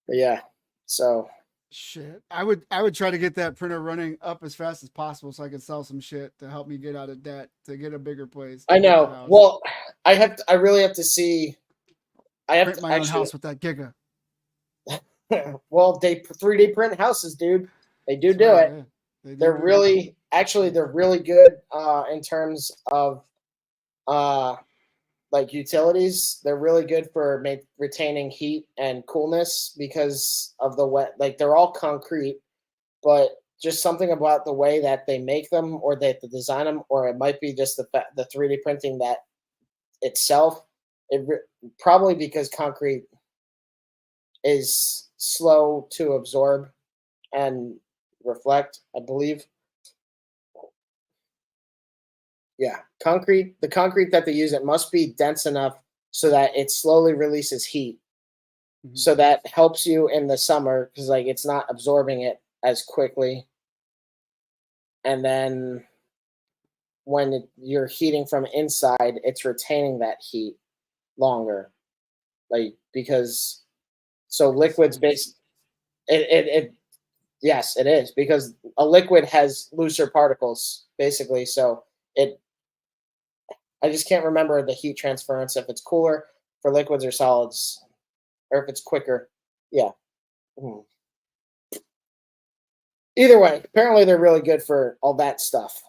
But yeah, so Shit, I would try to get that printer running up as fast as possible so I could sell some shit to help me get out of debt to get a bigger place. I To get the know. house. Well, I really have to see. I have Print to my own actually. house with that Giga. Well, they 3D print houses, dude. They do That's do right, it. yeah. They do They're do that. really they're really good in terms of uh like utilities. They're really good for retaining heat and coolness because of the wet. Like they're all concrete, but just something about the way that they make them, or that they design them, or it might be just the 3D printing that itself. Probably because concrete is slow to absorb and reflect, I believe. Yeah, the concrete that they use, it must be dense enough so that it slowly releases heat. Mhm. So that helps you in the summer because like it's not absorbing it as quickly. And then when you're heating from inside, it's retaining that heat longer. Like because so Makes liquids sense. based it yes, it is because a liquid has looser particles basically. So it I just can't remember the heat transference if it's cooler for liquids or solids, or if it's quicker. Yeah. Mhm. Either way, apparently they're really good for all that stuff,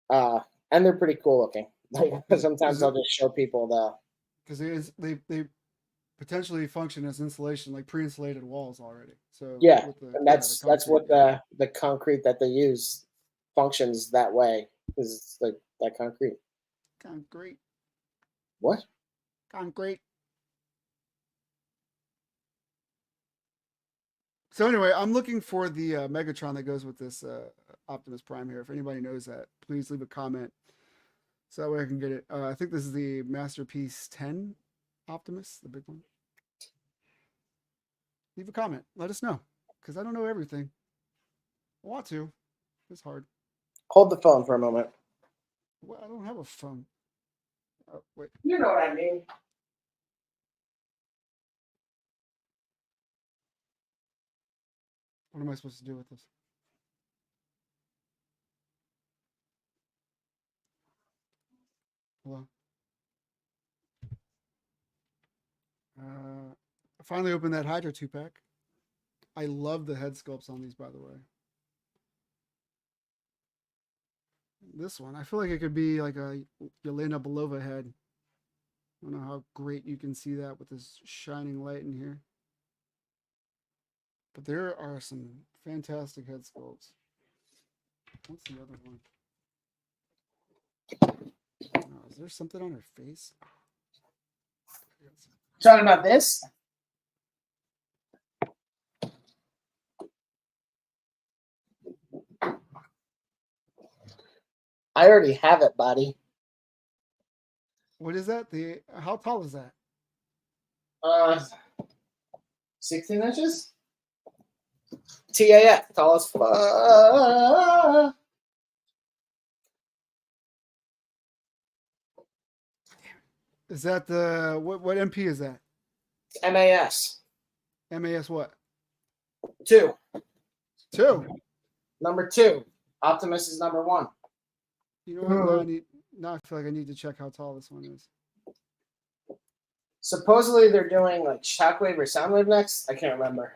and they're pretty cool looking. Like, Is sometimes it I'll just show people the. because they potentially function as insulation, like pre-insulated walls already. So Yeah, with the and the that's concrete, what yeah, the concrete that they use functions that way because it's like that concrete. concrete, What? concrete. So anyway, I'm looking for the Megatron that goes with this Optimus Prime here. If anybody knows that, please leave a comment so that way I can get it. I think this is the Masterpiece 10 Optimus, the big one. Leave a comment. Let us know because I don't know everything. I want to. It's hard. Hold the phone for a moment. Well, I don't have a phone. Oh, wait. You know what I mean. What am I supposed to do with this? Hello. I finally opened that Hydra 2-pack. I love the head sculpts on these, by the way. This one, I feel like it could be like a Yelena Belova head. I don't know how great you can see that with this shining light in here. But there are some fantastic head sculpts. What's the other one? Oh, is there something on her face? Talking about this? I already have it, buddy. What is that? How tall is that? 16 inches? TAF, tall as fuck. Is that the what MP is that? MAS. MAS what? 2. 2. Number 2. Optimus is number 1. You know what? Now I feel like I need to check how tall this one is. Supposedly they're doing like Shockwave or Soundwave next. I can't remember.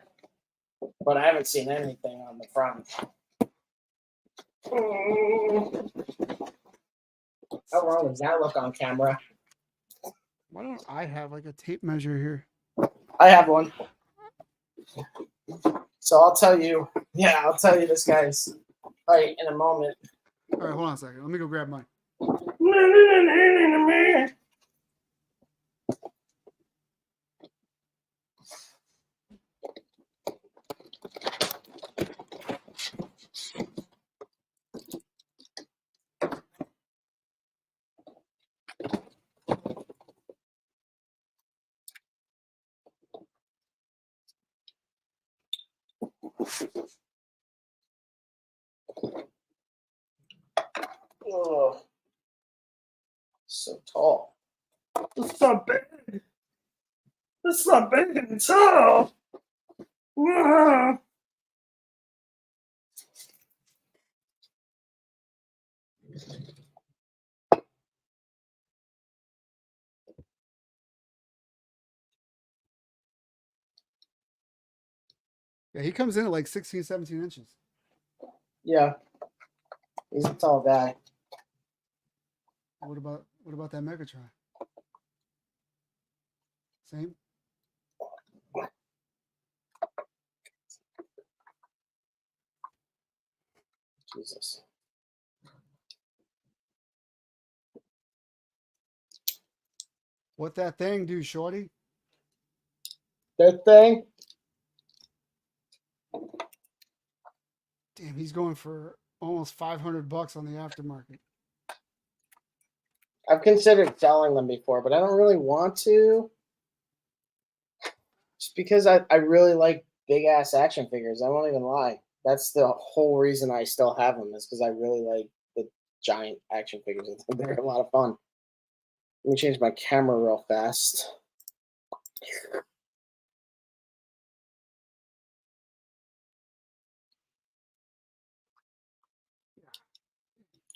But I haven't seen anything on the front. How wrong does that look on camera? Why don't I have like a tape measure here? I have one. So I'll tell you. Yeah, I'll tell you this guy's height in a moment. All right, hold on a second. Let me go grab mine. Oh, so tall. It's not big. It's not big and tall. Yeah, he comes in at like 16, 17 inches. Yeah, he's a tall guy. What about that Megatron? Same. Jesus. What that thing do, shorty? That thing? Damn, he's going for almost $500 on the aftermarket. I've considered selling them before, but I don't really want to. Just because I really like big ass action figures. I won't even lie. That's the whole reason I still have them, is because I really like the giant action figures. They're a lot of fun. Let me change my camera real fast.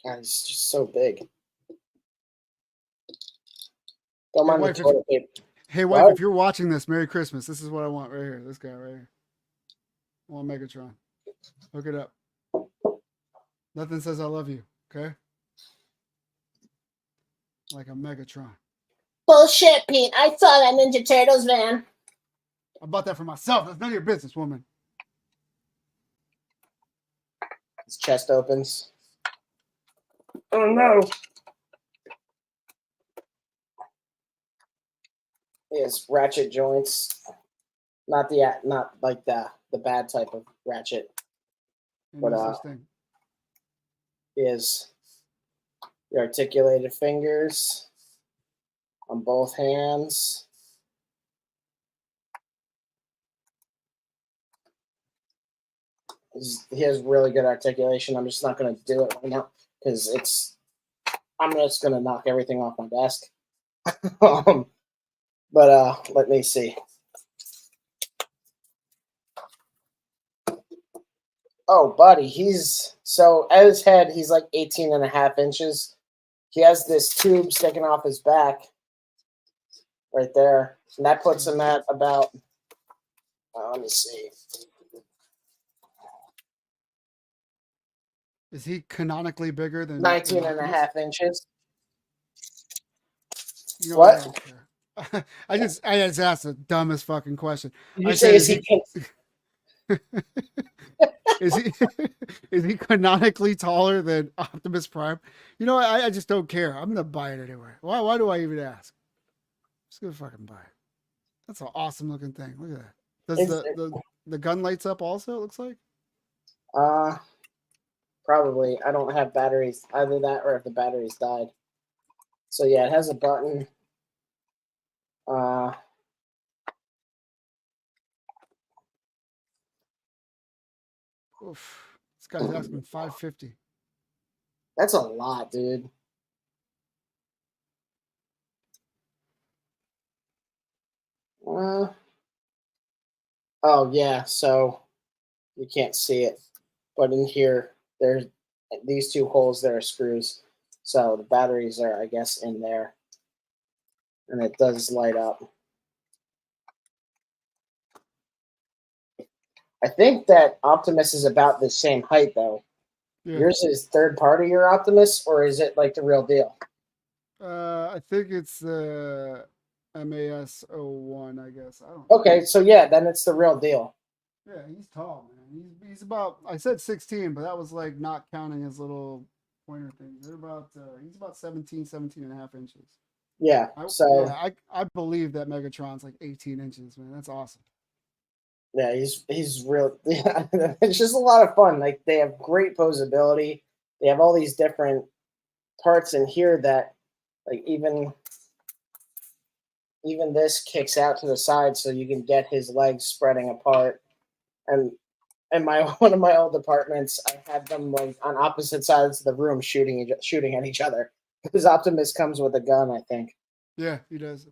God, it's just so big. Don't mind the toilet paper. Hey, wife, What? if you're watching this, Merry Christmas. This is what I want right here. This guy right here. I want Megatron. Hook it up. Nothing says I love you, okay? Like a Megatron. Bullshit, Pete. I saw that Ninja Turtles van. I bought that for myself. That's none of your business, woman. His chest opens. Oh no. He has ratchet joints. Not like the bad type of ratchet. But he has the articulated fingers on both hands. He has really good articulation. I'm just not going to do it right now because I'm just going to knock everything off my desk. But let me see. Oh, buddy, so at his head, he's like 18.5 inches. He has this tube sticking off his back right there. And that puts him at about, let me see. Is he canonically bigger than 19.5 inches? You know what? I don't care. I just asked the dumbest fucking question. You say is he is he canonically taller than Optimus Prime? You know, I just don't care. I'm gonna buy it anyway. Why do I even ask? Just go fucking buy it. That's an awesome looking thing. Look at that. Does It's the gun lights up also? It looks like. uh probably I don't have batteries either that or if the batteries died. So yeah, it has a button. Uh, Oof. This guy's asking 550. that's a lot, dude. Uh, oh yeah, so you can't see it, but in here there's these two holes there are screws, so the batteries are I guess in there, and it does light up. I think that Optimus is about the same height though. Yeah. Yours is third party your Optimus, or is it like the real deal? I think it's the MAS01, I guess. I don't know. Okay, so yeah, then it's the real deal. Yeah, he's tall, man. He's about, I said 16, but that was like not counting his little pointer things. They're about he's about 17 and a half inches. Yeah, so I believe that Megatron's like 18 inches, man. That's awesome. yeah, he's real. Yeah, it's just a lot of fun. Like they have great posability. They have all these different parts in here that, like even this kicks out to the side, so you can get his legs spreading apart. And my one of my old apartments, I had them like on opposite sides of the room shooting at each other. Because Optimus comes with a gun, I think. Yeah, he does.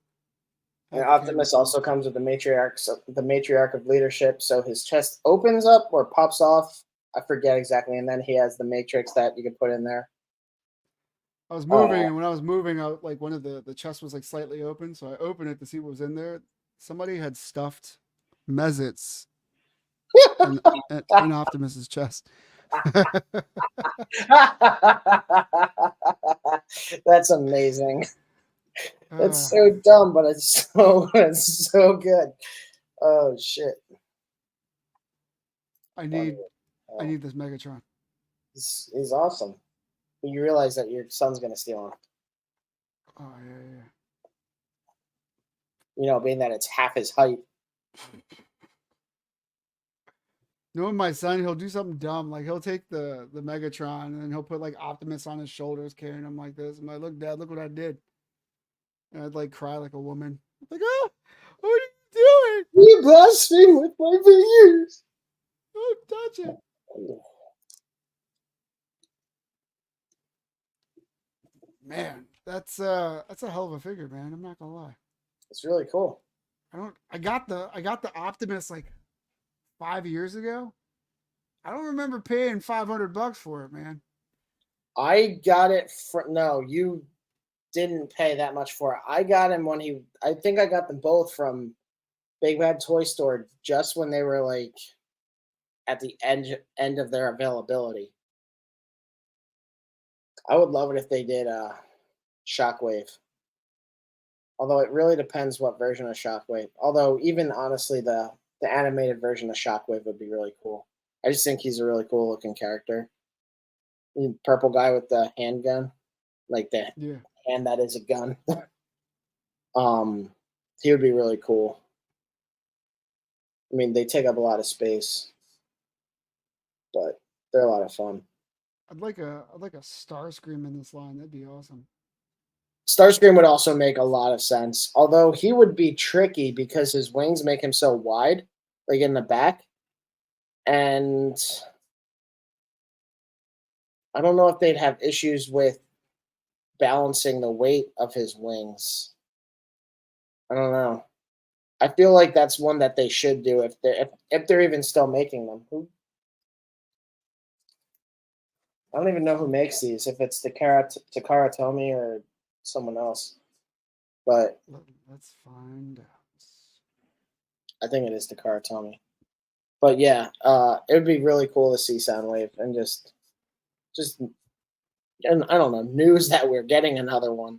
And Optimus also comes with the matriarch of leadership. So his chest opens up or pops off. I forget exactly, and then he has the matrix that you can put in there. I was moving, and when I was moving out, like one of the chest was like slightly open, so I opened it to see what was in there. Somebody had stuffed Mezits in Optimus's chest. That's amazing. It's so dumb, but it's so good. Oh shit! I need this Megatron. He's awesome. You realize that your son's gonna steal him. Oh yeah. You know, being that it's half his height. Knowing my son, he'll do something dumb. Like he'll take the Megatron and then he'll put like Optimus on his shoulders, carrying him like this. I'm like, look, Dad, look what I did. And I'd like cry like a woman. I'm like, oh, what are you doing? You blaspheme with my fingers. Don't touch it. Man, that's a hell of a figure, man. I'm not gonna lie. It's really cool. I got the Optimus like 5 years ago. I don't remember paying $500 for it, man. I got it for no, you didn't pay that much for it. I got him when I think I got them both from Big Bad Toy Store just when they were like at the end of their availability. I would love it if they did Shockwave. Although it really depends what version of Shockwave. Although even honestly the animated version of Shockwave would be really cool. I just think he's a really cool looking character. The purple guy with the handgun, like the hand that is a gun. He would be really cool. I mean, they take up a lot of space, but they're a lot of fun. I'd like a Starscream in this line. That'd be awesome. Starscream would also make a lot of sense, although he would be tricky because his wings make him so wide, like in the back, and I don't know if they'd have issues with balancing the weight of his wings. I don't know. I feel like that's one that they should do if they're even still making them. I don't even know who makes these. If it's Takara Tomy or someone else, but let's find out. I think it is Takara Tomy. But yeah, it would be really cool to see Soundwave and just and I don't know news that we're getting another one.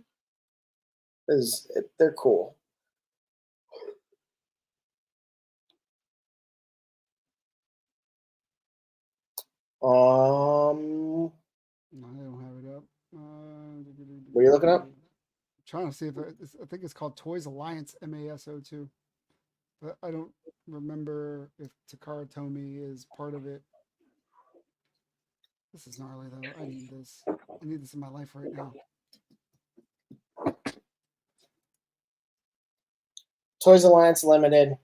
They're cool. No, I don't have it up. What are you looking up? trying to see if I think it's called Toys Alliance MASO2, but I don't remember if Takara Tomy is part of it. This is gnarly though. I need this. I need this in my life right now. Toys Alliance Limited.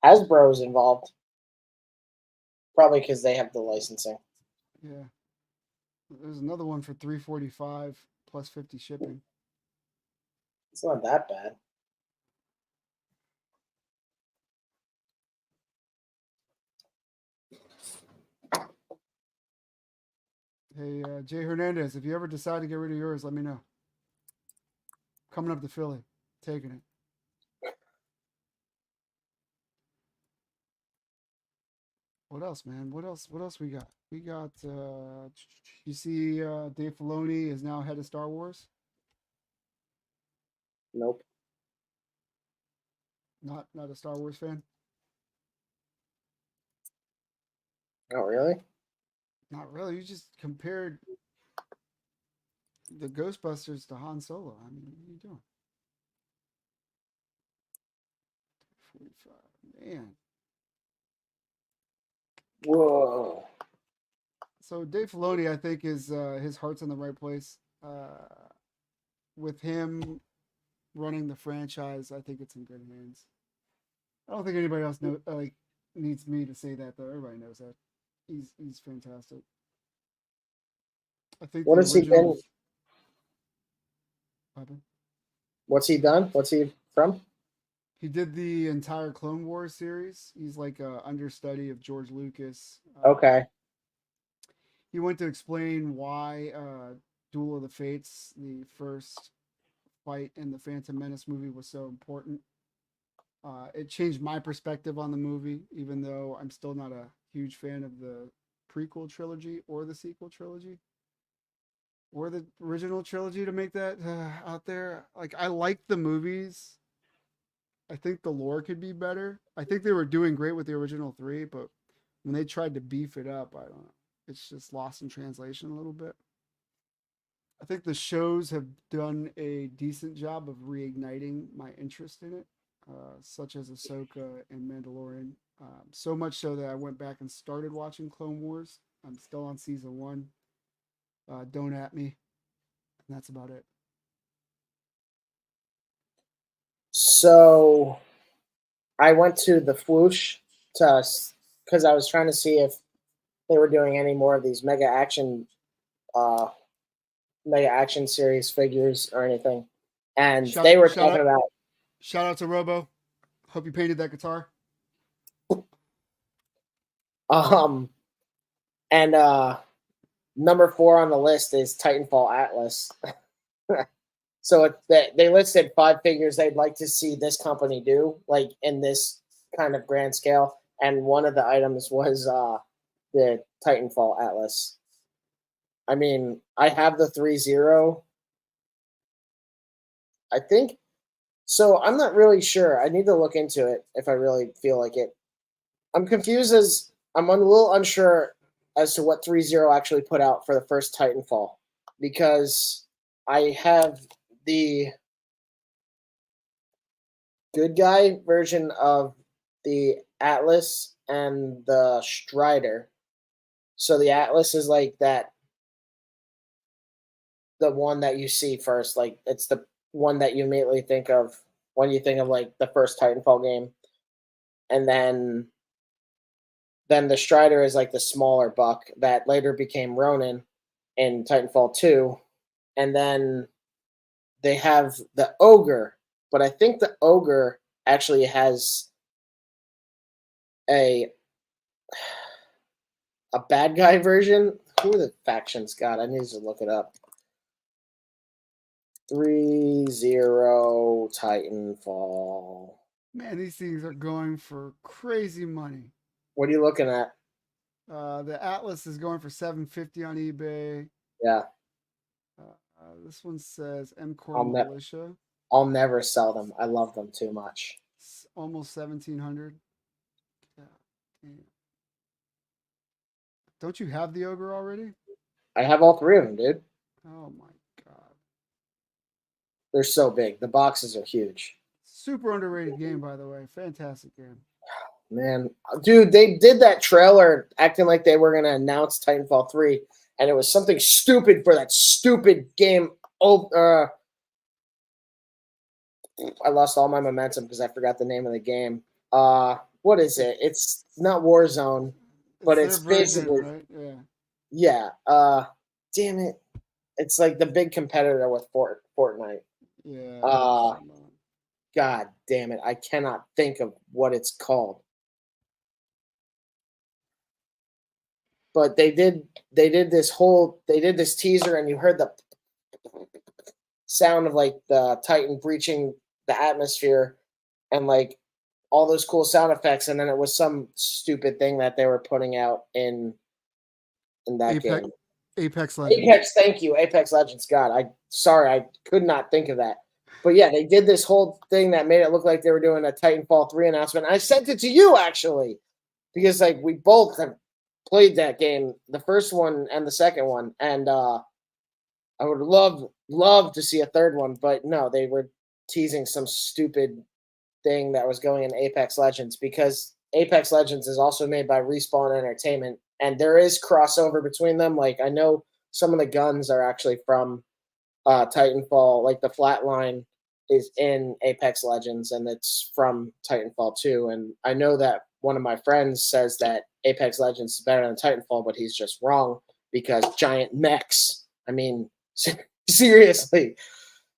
Hasbro's involved. Probably because they have the licensing. Yeah. There's another one for $345 plus 50 shipping. It's not that bad. Hey, Jay Hernandez, if you ever decide to get rid of yours, let me know. Coming up to Philly, taking it. What else, man? What else? What else we got? We got. You see, Dave Filoni is now head of Star Wars. Nope. Not a Star Wars fan. Oh, really? Not really. You just compared the Ghostbusters to Han Solo. I mean, what are you doing? 45, man. Whoa. So Dave Filoni, I think, is his heart's in the right place. With him running the franchise, I think it's in good hands. I don't think anybody else needs me to say that though. Everybody knows that. He's fantastic. I think What the has he original. been? What's he done? What's he from? He did the entire Clone Wars series. He's like a understudy of George Lucas. Okay. He went to explain why Duel of the Fates, the first fight in the Phantom Menace movie, was so important. It changed my perspective on the movie, even though I'm still not a huge fan of the prequel trilogy or the sequel trilogy or the original trilogy, to make that out there. Like, I like the movies. I think the lore could be better. I think they were doing great with the original three, but when they tried to beef it up, I don't know. It's just lost in translation a little bit. I think the shows have done a decent job of reigniting my interest in it, such as Ahsoka and Mandalorian. So much so that I went back and started watching Clone Wars. I'm still on season 1. Don't at me. And that's about it. So I went to the Fwoosh because I was trying to see if they were doing any more of these mega action series figures or anything, and they were talking about. Shout out to Robo. Hope you painted that guitar. And number 4 on the list is Titanfall Atlas. So they listed 5 figures they'd like to see this company do, like in this kind of grand scale, and one of the items was the Titanfall Atlas. I mean, I have the 3-0. I think so. I'm not really sure. I need to look into it if I really feel like it. I'm confused as I'm a little unsure as to what 3-0 actually put out for the first Titanfall, because I have the good guy version of the Atlas and the Strider. So the Atlas is like that, the one that you see first, like it's the one that you immediately think of when you think of like the first Titanfall game. And then the Strider is like the smaller buck that later became Ronin in Titanfall 2. And then they have the Ogre, but I think the Ogre actually has a bad guy version. Who are the factions? God, I need to look it up. 3-0 Titanfall. Man, these things are going for crazy money. What are you looking at? The Atlas is going for $750 on eBay. Yeah. This one says M-Core Militia. I'll never sell them. I love them too much. It's almost 1,700. Yeah, damn. Don't you have the Ogre already? I have all three of them, dude. Oh my god. They're so big. The boxes are huge. Super underrated game, by the way. Fantastic game. Man, dude, they did that trailer acting like they were gonna announce Titanfall 3, and it was something stupid for that stupid game. Oh, I lost all my momentum because I forgot the name of the game. What is it? It's not Warzone, but It's their it's version, basically right? Yeah. yeah. Damn it! It's like the big competitor with Fortnite. Yeah. Uh, God damn it! I cannot think of what it's called. But they did this teaser, and you heard the sound of like the Titan breaching the atmosphere and like all those cool sound effects, and then it was some stupid thing that they were putting out in that Apex game. Apex Legends. Apex, thank you, Apex Legends. God, I could not think of that. But yeah, they did this whole thing that made it look like they were doing a Titanfall 3 announcement. I sent it to you actually because like we both have played that game, the first one and the second one, and I would love to see a third one, but no, they were teasing some stupid thing that was going in Apex Legends because Apex Legends is also made by Respawn Entertainment, and there is crossover between them. Like I know some of the guns are actually from Titanfall, like the flatline is in Apex Legends, and it's from Titanfall 2. And I know that one of my friends says that Apex Legends is better than Titanfall, but he's just wrong because giant mechs. I mean, seriously.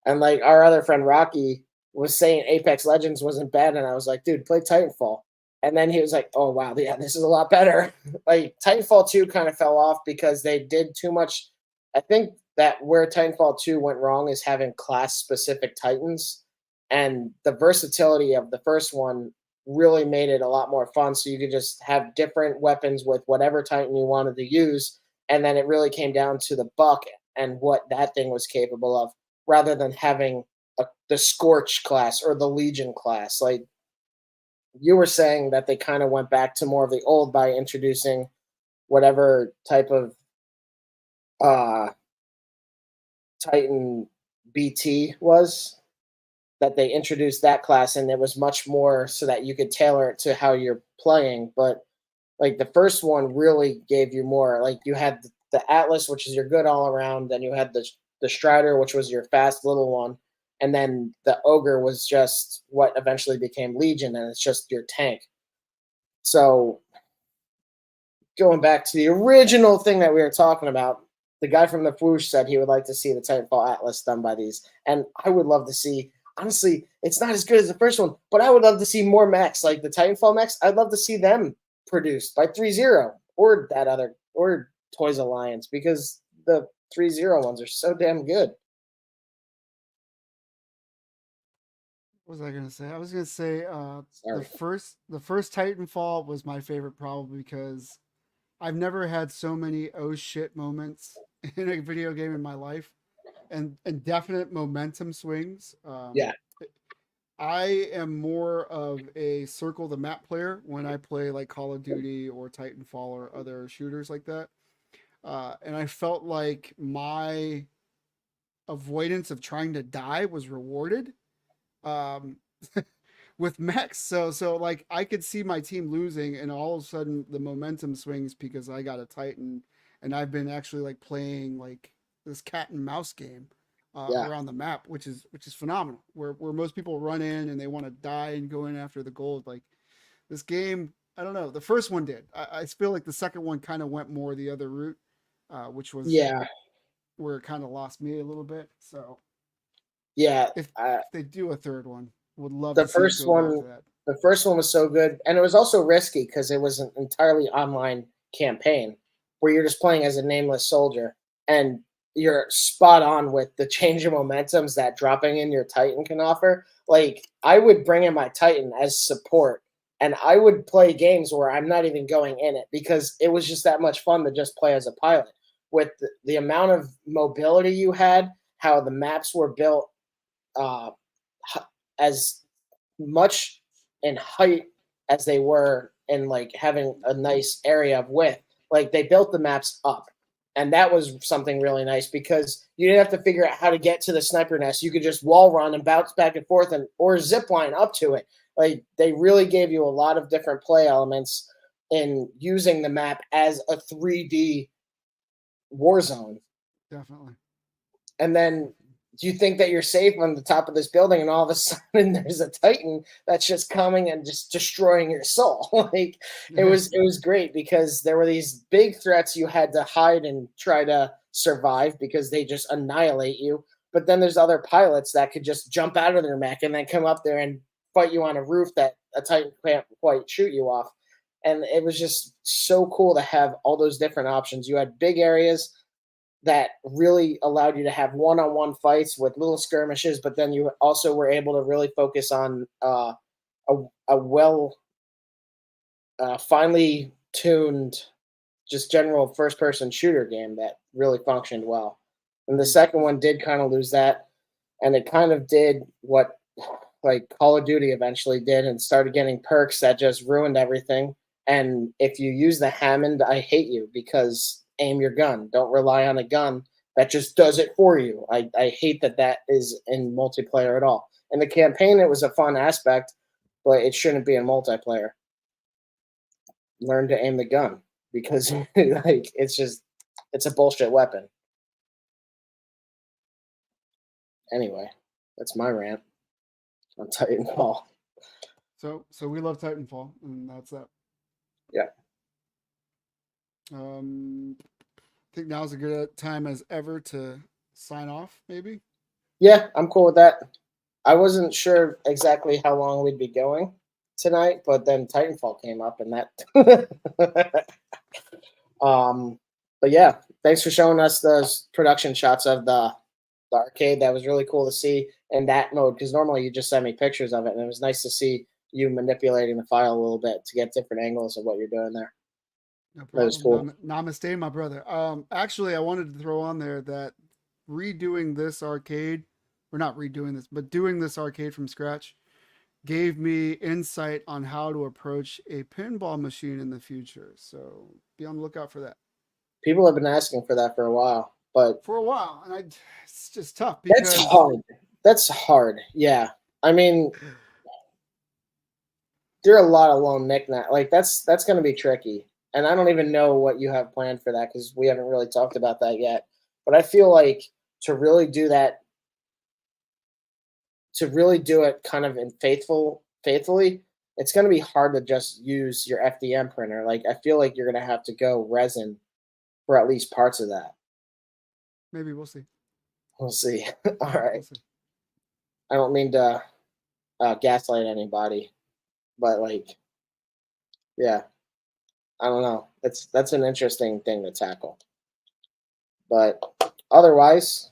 And like our other friend Rocky was saying Apex Legends wasn't bad, and I was like, dude, play Titanfall. And then he was like, oh wow, yeah, this is a lot better. Like Titanfall 2 kind of fell off because they did too much. I think that where Titanfall 2 went wrong is having class specific Titans. And the versatility of the first one really made it a lot more fun. So you could just have different weapons with whatever Titan you wanted to use. And then it really came down to the buck and what that thing was capable of rather than having the Scorch class or the Legion class. Like you were saying that they kind of went back to more of the old by introducing whatever type of uh, Titan BT was, that they introduced that class, and it was much more so that you could tailor it to how you're playing. But like the first one really gave you more. Like you had the Atlas, which is your good all around, then you had the Strider, which was your fast little one, and then the Ogre was just what eventually became Legion, and it's just your tank. So going back to the original thing that we were talking about, the guy from the Fwoosh said he would like to see the Titanfall Atlas done by these, and I would love to see. Honestly, it's not as good as the first one, but I would love to see more mechs like the Titanfall mechs. I'd love to see them produced by 3.0 or that other or Toys Alliance because the 3.0 ones are so damn good. What was I gonna say? I was gonna say Sorry. the first Titanfall was my favorite probably because I've never had so many oh shit moments in a video game in my life, and definite momentum swings. Yeah. I am more of a circle the map player when I play like Call of Duty or Titanfall or other shooters like that. And I felt like my avoidance of trying to die was rewarded um, with mechs. So like I could see my team losing, and all of a sudden the momentum swings because I got a Titan, and I've been actually like playing like this cat and mouse game Yeah. around the map, which is phenomenal. Where most people run in and they want to die and go in after the gold. Like this game, I don't know. The first one did. I feel like the second one kind of went more the other route, which was Yeah. where it kind of lost me a little bit. So Yeah. if they do a third one, would love The to see it first go back one to that. the first one was so good, and it was also risky because it was an entirely online campaign where you're just playing as a nameless soldier, and you're spot on with the change of momentums that dropping in your Titan can offer. Like I would bring in my Titan as support, and I would play games where I'm not even going in it because it was just that much fun to just play as a pilot. With the amount of mobility you had, how the maps were built, uh, as much in height as they were in like having a nice area of width. Like they built the maps up. And that was something really nice because you didn't have to figure out how to get to the sniper nest. You could just wall run and bounce back and forth and or zip line up to it. Like they really gave you a lot of different play elements in using the map as a 3D war zone. Definitely. And then you think that you're safe on the top of this building, and all of a sudden there's a Titan that's just coming and just destroying your soul. Like it was great because there were these big threats you had to hide and try to survive because they just annihilate you. But then there's other pilots that could just jump out of their mech and then come up there and fight you on a roof that a Titan can't quite shoot you off. And it was just so cool to have all those different options. You had big areas that really allowed you to have one-on-one fights with little skirmishes, but then you also were able to really focus on a well, finely tuned, just general first-person shooter game that really functioned well. And the second one did kind of lose that, and it kind of did what like Call of Duty eventually did, and started getting perks that just ruined everything. And if you use the Hammond, I hate you because aim your gun. Don't rely on a gun that just does it for you. I hate that that is in multiplayer at all. In the campaign, it was a fun aspect, but it shouldn't be in multiplayer. Learn to aim the gun because like it's a bullshit weapon. Anyway, that's my rant on Titanfall. So we love Titanfall, and that's that. Yeah. I think now's a good time as ever to sign off, maybe. Yeah, I'm cool with that. I wasn't sure exactly how long we'd be going tonight, but then Titanfall came up and that but yeah, thanks for showing us those production shots of the arcade. That was really cool to see in that mode because normally you just send me pictures of it, and it was nice to see you manipulating the file a little bit to get different angles of what you're doing there. No That was problem. cool. Namaste, my brother. Actually, I wanted to throw on there that redoing this arcade, or not redoing this, but doing this arcade from scratch, gave me insight on how to approach a pinball machine in the future. So be on the lookout for that. People have been asking for that for a while, but For a while, and it's just tough that's because hard. That's hard. Yeah. I mean, there are a lot of lone knickknack. Like that's going to be tricky, and I don't even know what you have planned for that because we haven't really talked about that yet. But I feel like to really do that, to really do it kind of in faithfully, it's going to be hard to just use your FDM printer. Like I feel like you're going to have to go resin for at least parts of that. maybe we'll see. We'll see. All right. We'll see. I don't mean to gaslight anybody, but like, yeah, I don't know. That's an interesting thing to tackle. But otherwise,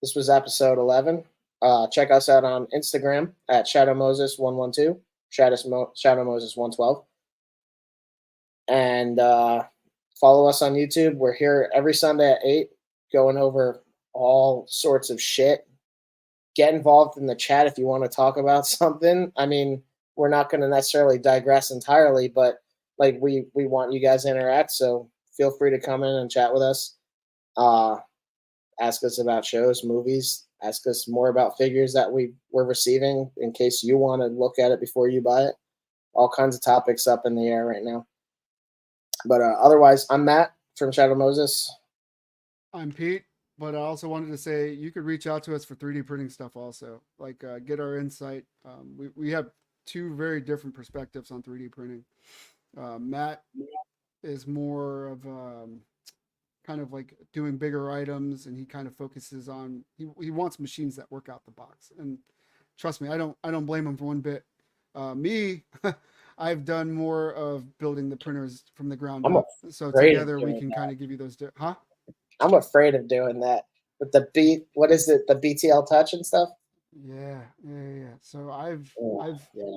this was episode 11. Check us out on Instagram at Shadow Moses 112, Shadow Moses 112, and follow us on YouTube. We're here every Sunday at 8, going over all sorts of shit. Get involved in the chat if you want to talk about something. I mean, we're not going to necessarily digress entirely, but like we want you guys to interact. So feel free to come in and chat with us. Ask us about shows, movies. Ask us more about figures that we're receiving in case you want to look at it before you buy it. All kinds of topics up in the air right now. But otherwise, I'm Matt from Shadow Moses. I'm Pete, but I also wanted to say you could reach out to us for 3D printing stuff also. Like get our insight. We have two very different perspectives on 3D printing. Matt is more of kind of like doing bigger items, and he kind of focuses on he wants machines that work out the box. And trust me, I don't blame him for one bit. Me, I've done more of building the printers from the ground I'm up. So afraid of together we doing can that. kind of give you those. Huh? I'm afraid of doing that. With what is it? The BTL touch and stuff? Yeah. So Oh, I've yeah,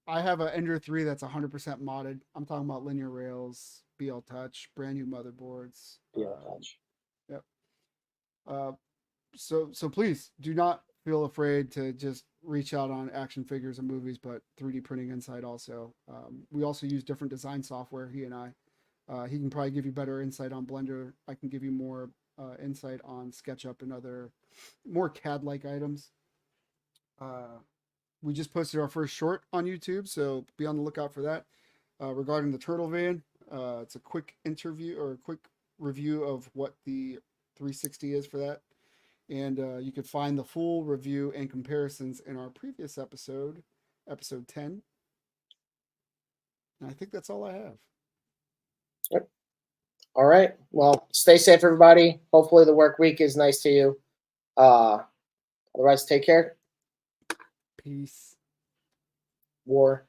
I have an Ender 3 that's 100% modded. I'm talking about linear rails, BL Touch, brand new motherboards. BTL touch. Yep. Uh, so please do not feel afraid to just reach out on action figures and movies, but 3D printing inside also. We also use different design software. He and I. He can probably give you better insight on Blender. I can give you more insight on SketchUp and other more CAD-like items. We just posted our first short on YouTube, so be on the lookout for that. Regarding the turtle van, it's a quick interview or a quick review of what the 360 is for that. And you could find the full review and comparisons in our previous episode, episode 10. And I think that's all I have. Yep. All right. Well, stay safe, everybody. Hopefully the work week is nice to you. Otherwise, take care. Peace. War.